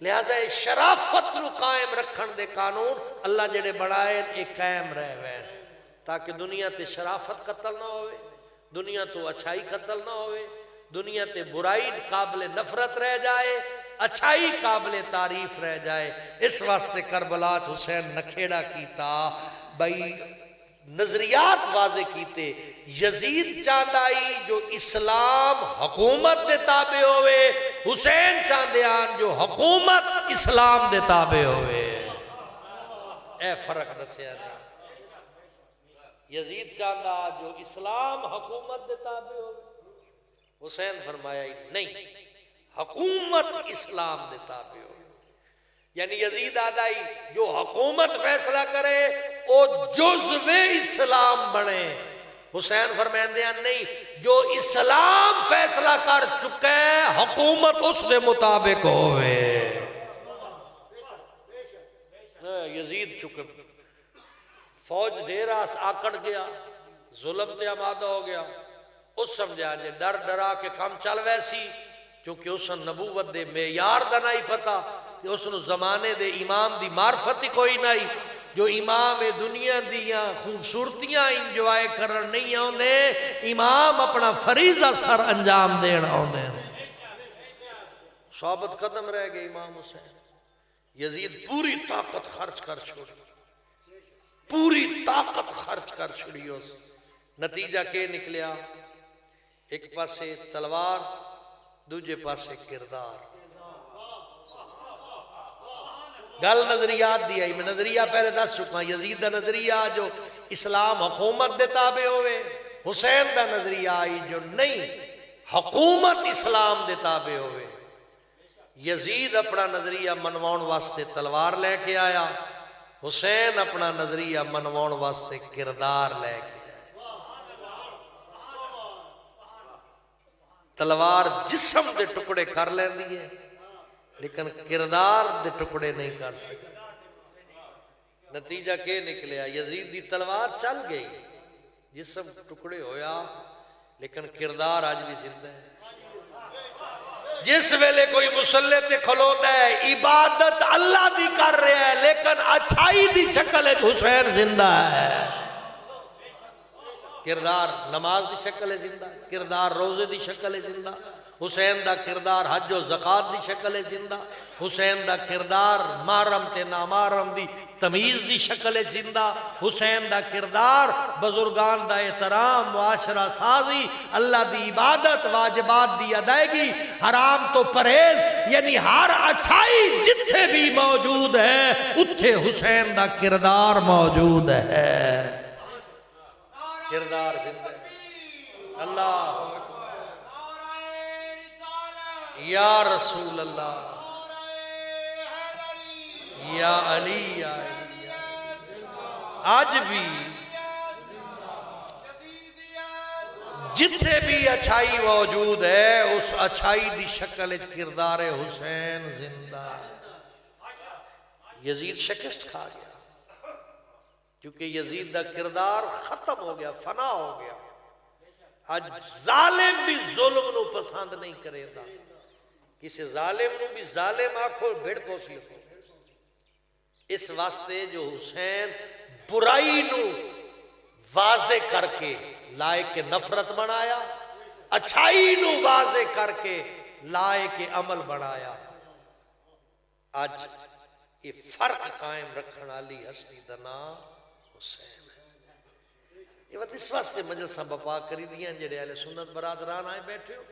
لہذا شرافت نو قائم رکھن دے قانون اللہ جڑے بڑھائے ایک قائم رہ وین تاکہ دنیا تے شرافت قتل نہ ہوئے، دنیا تو اچھائی قتل نہ ہوئے، دنیا تے برائی قابل نفرت رہ جائے، اچھائی قابل تعریف رہ جائے۔ اس واسطے کربلا حسین نکھیڑا کیتا بھئی نظریات واضح کیتے، یزید چاندائی جو اسلام حکومت دے تابع ہوئے، حسین چاندیان جو حکومت اسلام دے تابع ہوئے۔ اے فرق دسیا نہیں، یزید چاندہ جو اسلام حکومت دے تابع ہوئے، حسین فرمایا نہیں حکومت اسلام دے تابع ہوئے، یعنی یزید آدائی جو حکومت فیصلہ کرے او جزو اسلام بنے، حسین فرمائندے نہیں جو اسلام فیصلہ کر چکے حکومت اس دے مطابق ہوئے۔ یزید چکے فوج ڈیرا آکڑ گیا، ظلم تے آمادہ ہو گیا، اس سمجھا جے ڈر ڈرا کے کام چل ویسی، کیونکہ اس نبوت دے معیار دا نہیں پتا، اس زمانے دے امام دی معرفت ہی کوئی نہیں، جو امام دنیا دیاں خوبصورتیاں انجوائے کرن نہیں آندے، امام اپنا فریضہ سر انجام دین آندے۔ ثابت قدم رہ گئے امام حسین، یزید پوری طاقت خرچ کر چھوڑی، پوری طاقت خرچ کر چھوڑی اس، نتیجہ کے نکلیا، ایک پاسے تلوار دوجے پاسے کردار۔ گل نظریات دی آئی، میں نظریہ پہلے دس چکا، یزید دا نظریہ جو اسلام حکومت دے تابع ہوئے، حسین دا نظریہ آئی جو نہیں حکومت اسلام دے تابع ہوئے۔ یزید اپنا نظریہ منواؤن واسطے تلوار لے کے آیا، حسین اپنا نظریہ منواؤن واسطے کردار لے کے آیا۔ تلوار جسم دے ٹکڑے کر لیں دیئے لیکن کردار دے ٹکڑے نہیں کر سکتے۔ نتیجہ کے نکلیا، یزید دی تلوار چل گئی، جسم ٹکڑے ہویا لیکن کردار آج بھی زندہ ہے۔ جس ویلے کوئی مسلح تے کھلوتا ہے عبادت اللہ دی کر رہا ہے لیکن اچھائی دی شکل حسین زندہ ہے۔ کردار نماز دی شکل زندہ، کردار روزے دی شکل زندہ، حسین دا کردار حج و زکات دی شکل زندہ، حسین دا کردار محرم تے نامحرم دی تمیز دی شکل زندہ، حسین دا کردار بزرگان دا احترام معاشرہ سازی، اللہ دی عبادت واجبات دی ادائیگی، حرام تو پرہیز، یعنی ہر اچھائی جتھے بھی موجود ہے اتھے حسین دا کردار موجود ہے۔ کردار زندہ ہے۔ اللہ یا رسول اللہ، یا علی، یا علی۔ آج بھی جتھے بھی اچھائی موجود ہے اس اچھائی دی شکل کردار حسین زندہ ہے۔ یزید شکست کھا گیا کیونکہ یزید دا کردار ختم ہو گیا، فنا ہو گیا۔ آج ظالم بھی ظلم نو پسند نہیں کرے دا، کسی ظالم نو بھی ظالم آکھو بھڑ پوسی ہو۔ اس واسطے جو حسین برائی نو واضح کر کے لائق نفرت بنایا، اچھائی نو واضح کر کے لائق عمل بنایا۔ آج یہ فرق قائم رکھن والی ہستی دا نام حسین ہے۔ یہ وقت اس واسطے مجلساں بپا کری دیاں جڑے اہل سنت برادران آئے بیٹھے ہو،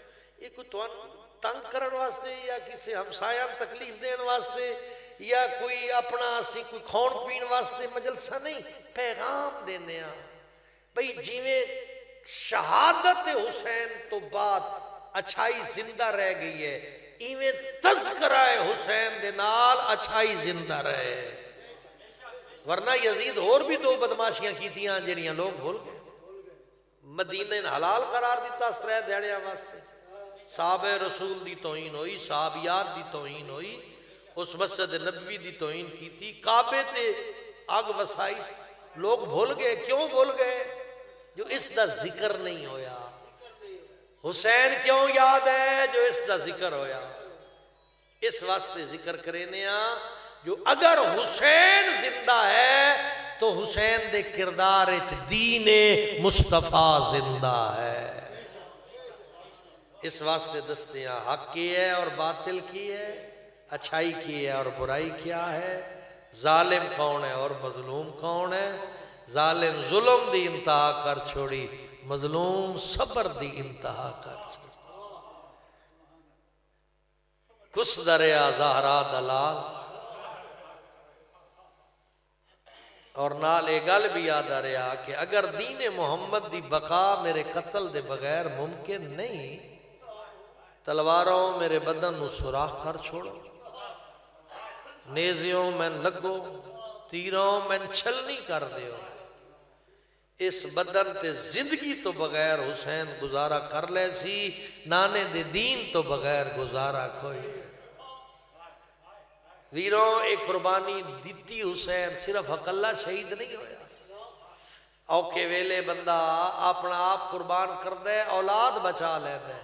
یہ کوئی توان تنگ کرن واسطے یا کسی ہمسایہ تکلیف دین واسطے یا کوئی اپنا اسی کوئی کھون پین واسطے مجلسہ نہیں، پیغام دینے ہاں بھئی جیویں شہادت حسین تو بعد اچھائی زندہ رہ گئی ہے، ایویں تذکرہ حسین دے نال اچھائی زندہ رہے۔ ورنہ یزید اور بھی دو بدماشیاں کیتیاں جڑیاں لوگ بھول گئے۔ مدینہ حلال قرار دیتا استرے دیڑیاں واسطے، صحابہ رسول دی توہین ہوئی، صحابیات دی توہین ہوئی، اس مسجد نبوی دی توہین کی تھی، کعبے تے آگ وسائی، لوگ بھول گئے۔ کیوں بھول گئے؟ جو اس دا ذکر نہیں ہویا۔ حسین کیوں یاد ہے؟ جو اس دا ذکر ہویا۔ اس واسطے ذکر کرنے جو اگر حسین زندہ ہے تو حسین دے کردار دین مصطفیٰ زندہ ہے۔ اس واسطے دستے ہیں حق کی ہے اور باطل کی ہے، اچھائی کی ہے اور برائی کیا ہے، ظالم کون ہے اور مظلوم کون ہے۔ ظالم ظلم دی انتہا کر چھوڑی، مظلوم صبر دی انتہا کر چھوڑی۔ کس دریا زہرا دلال اور نال اے گل بھی یاد آ رہا کہ اگر دین محمد دی بقا میرے قتل دے بغیر ممکن نہیں، تلواروں میرے بدن نو سوراخ کر چھوڑو، نیزیوں میں لگو، تیروں میں چھلنی کر دیو، اس بدن تے زندگی تو بغیر حسین گزارا کر لے سی، نانے دے دین تو بغیر گزارا کوئی۔ ویروں ایک قربانی دیتی حسین، صرف اکلا شہید نہیں ہویا۔ اوکے ویلے بندہ اپنا آپ قربان کر دے، اولاد بچا لے دے،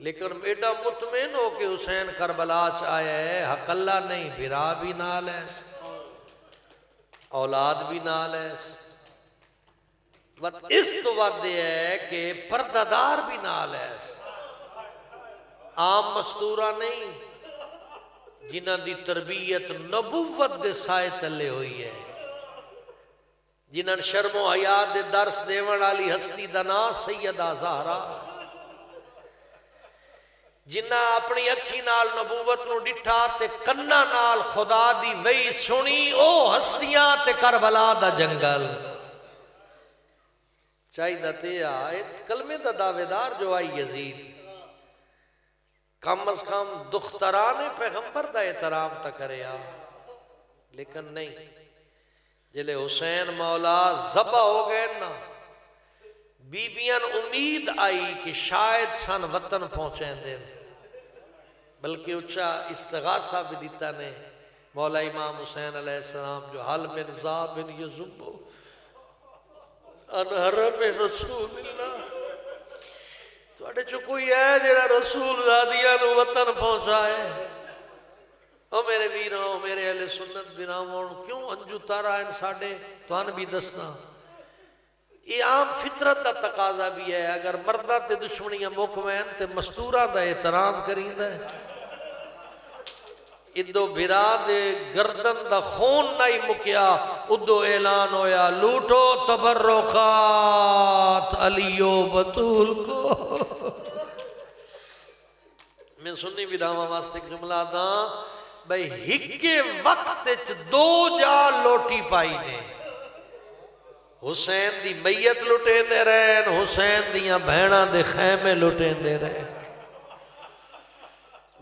لیکن بیٹا مطمئن ہو کہ حسین کربلا چ آیا ہے، اکلا نہیں، بھرا بھی نال ہے، اولاد بھی نال ہے، اس تو وعدے ہے کہ پردادار بھی نال ہے، عام مستورہ نہیں، جنہ دی تربیت نبوت دے سائے تلے ہوئی ہے، جنہاں شرم و حیا دے درس دیون والی ہستی دا نام سیدہ زہرا، جنہ اپنی اکھی نال نبوت نو ڈٹھا تے کنہ نال خدا دی وحی سنی، او ہستیاں تے کربلا دا جنگل چاہی دا تے آئیت کلمے دا دعویدار جو آئی یزید، کم از کم دختران پیغمبر دا احترام تا کریا، لیکن نہیں، جلے حسین مولا ذبح ہو گئے نا، بیبیاں امید آئی کہ شاید سن وطن پہنچیں دیں، بلکہ اچھا استغاثہ بھی دیتا نے مولا امام حسین علیہ السلام جو حل من ذابن یزبو ان حرم رسول اللہ، تو اڑے چو کوئی ہے جیڑا رسول زادیاں نو وطن پہنچائے۔ او میرے ویروں، میرے اہل سنت برامون، کیوں انجو تارا ان ساڑے تو ان بھی دسنا، یہ عام فطرت دا تقاضا بھی ہے، اگر مردہ تے دشمنیاں مکمین تے مستورہ دا احترام کریں دے، ادو بھرا دے گردن دا خون نہیں مکیا، ادو اعلان ہویا لوٹو تبرکات علی و بطول کو۔ میں سنی بھی راما واسطے جملہ دا بھئی ہکے وقت دو جا لوٹی پائی نے، حسین دی میت لٹیں دے رہے، حسین دیاں بہناں دے خیمے لٹیں دے رہے۔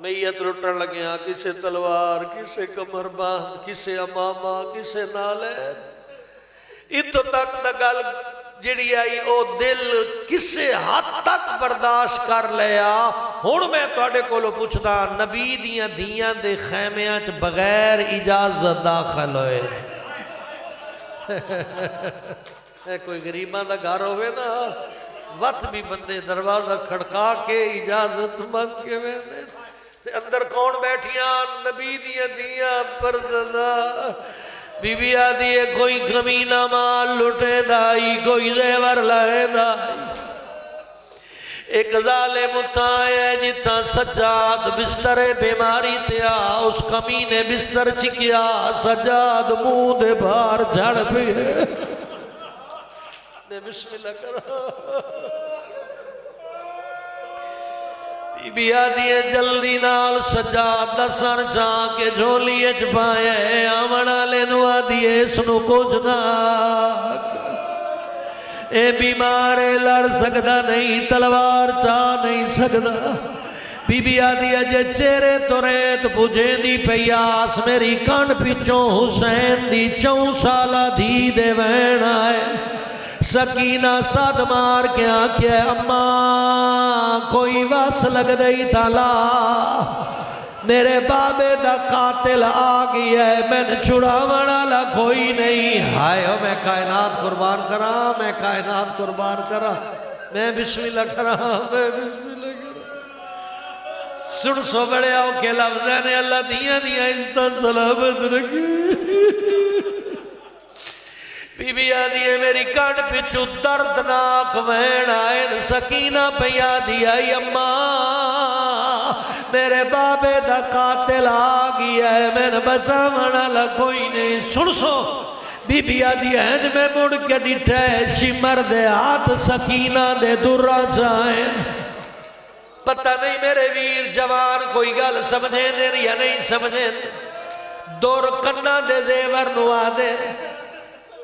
میت لٹن لگے ہاں کسے تلوار کسے کمر باندھ کسے امامہ کسے نالین اتو تک دا گل جڑی آئی او دل کسے حد تک برداشت کر لیا ہون میں توڑے کولو پوچھتا نبی دیاں دیاں دے خیمیاں چ بغیر اجازت داخل ہوئے کوئی غریباں دا گھر ہوئے نا وقت بھی بندے دروازہ کھڑکا کے اجازت مانگ کے ویندے اندر کون بیٹھیاں نبی دیاں دیاں پردہ بی بی آدھی ہے کوئی کمینہ مال لٹے دائی کوئی زیور لائے دائی ایک ظالم اتائے ہے جتا سجاد بستر بیماری تیا اس کمینے بستر چکیا سجاد منہ دے بھار جھڑ پہ نے بسم اللہ کرا بی بی آدھی ہے جلدی نال سجاد دا سر چاہ کے جھولی اچ پائے آمنا لینو آدھی ہے سنو کچھ نہ اے بیمارے لڑ سکتا نہیں تلوار چاہ نہیں سکتا بی بی آدھی ہے جے چہرے تو ریت پجھیں دی پیاس میری کان پچھوں حسین دی 4 سالہ دھی دے وین آئے سکینہ ساتھ مار کے آنکھیں اماں کوئی واس لگ دئی تالا میرے بابے دا قاتل آگئی ہے میں نے چھڑا والا کوئی نہیں ہائے میں کائنات قربان کرا میں کائنات قربان کرا میں بسم اللہ کرا میں بسم اللہ کرا سن سو بڑے آؤ کے لفظیں نے اللہ دیاں دیاں عزت سلامت رکھی بی بی آدھی ہے میری کان پچھو دردناک وین آئین سکینہ پہ آدھی آئی اماں میرے بابے دا قاتل آگئی ہے میں نے بچاونا لگوئی نہیں سن سو بی بی آدھی ہے میں مڑ کے ڈٹھے شمر دے ہاتھ سکینہ دے درہ جائیں پتہ نہیں میرے ویر جوان کوئی گل سمجھیں دیں یا نہیں سمجھیں دیں دور کنہ دے زیور نوا دے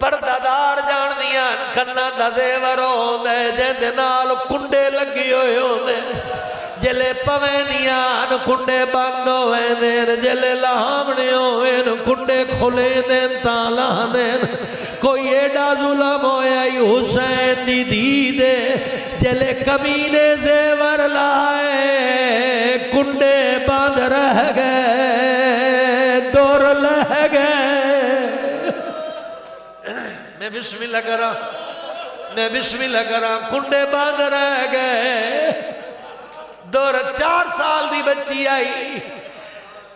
پردادار جان دیاں کنہ دا زیور ہوندے جن دے نال کنڈے لگی ہوئے ہوندے جلے پوینیاں کنڈے بند ہوئے دین جلے لہامنے ہوئے کنڈے کھلے دین تالا دین کوئی ایڈا ظلم ہویا حسین دی دی دے جلے کمینے زیور لائے کنڈے بند رہ گئے دور لہ گئے میں بسم اللہ کرا میں بسم اللہ کرا کنڈے باندھ رہ گئے دور 4 سال دی بچی آئی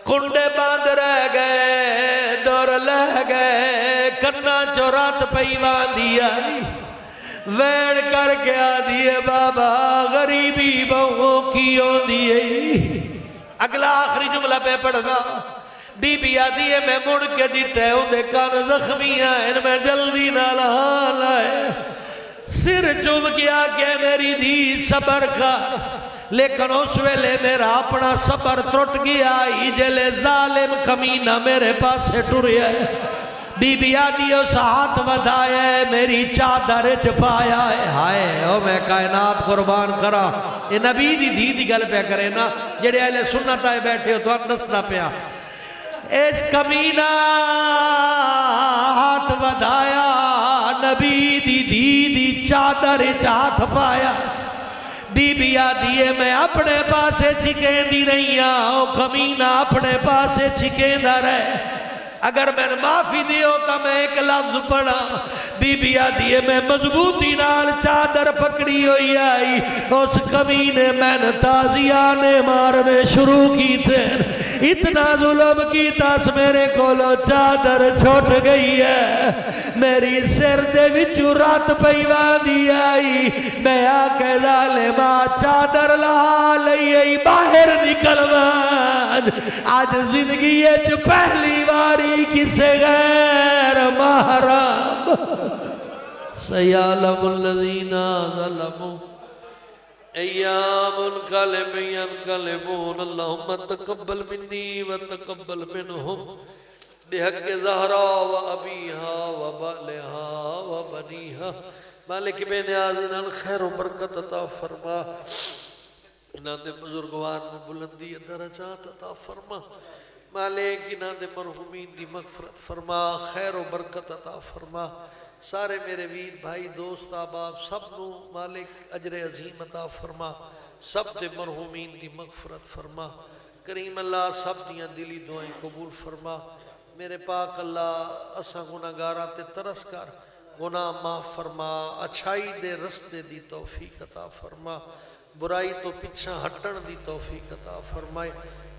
کنڈے باندھ رہ گئے دور لہ گئے کنہ چورات پیوان دی آئی وین کر کے آدھی ہے بابا غریبی بہوں کی ہوندی ہے اگلا آخری جملہ پہ پڑھنا بی بی آدھی ہے میں مڑ کے ڈٹھے ہوں دے کان زخمی آئین میں جلدی نہ لحال آئے سر چوب کیا کہ میری دی صبر کا لیکن اس ویلے میرا اپنا صبر ترٹ گیا جلے ظالم کمینہ میرے پاس سے ٹوریا ہے بی بی آدھی اس ہاتھ ودھایا ہے میری چادر چپایا ہے ہائے او میں کائنات قربان کرا یہ نبی دی گل پہ کرے نا جڑے اہلِ سنت آئے بیٹھے ہو تو اقدس نہ پیا اس کمینہ ہاتھ ودھایا نبی دی چادر چاہت پایا بی بی آدھی ہے میں اپنے پاسے چھکیں دی رہی ہوں کمینہ اپنے پاسے چھکیں دا رہے اگر میں نے معافی دی ہوتا میں ایک لفظ پڑھا بی بی آدھی ہے میں مضبوطی نال چادر پکڑی ہوئی آئی اس کمینے میں نے تازیانے مارنے شروع کی تھے اتنا ظلم کی تاس میرے کولو چادر چھوٹ گئی ہے میری سر دے وچو رات پیوان دی آئی میں آکے ظالمہ چادر لہا لئی باہر نکلوان آج زندگی اچ پہلی باری کسے غیر محرم سیعلم الذین ظلموا ایام انقلب ینقلبون اللہم تقبل منی وتقبل منہم بحق زہرا و ابیہا و بالہا و بنیہا مالک بے نیازن خیر و برکت عطا فرما انہاں دے بزرگوار میں بلندی درجات عطا فرما مالک انہاں دے مرحومین دی مغفرت فرما خیر و برکت عطا فرما سارے میرے ویر بھائی دوست احباب سب نو مالک اجر عظیم عطا فرما سب دے مرحومین دی مغفرت فرما کریم اللہ سب دیاں دلی دعائیں قبول فرما میرے پاک اللہ اساں گناہگاراں تے ترس کر گناہ معاف فرما اچھائی دے رستے دی توفیق عطا فرما برائی تو پیچھا ہٹن دی توفیق عطا فرمائے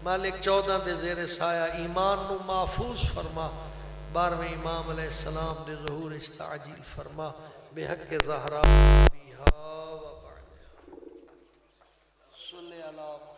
مالک 14 دے زیر سایہ ایمان نو محفوظ فرما 12ویں امام علیہ السلام دے ظہور استعجیل فرما بے حق زہرا بیہا و بعد صلی اللہ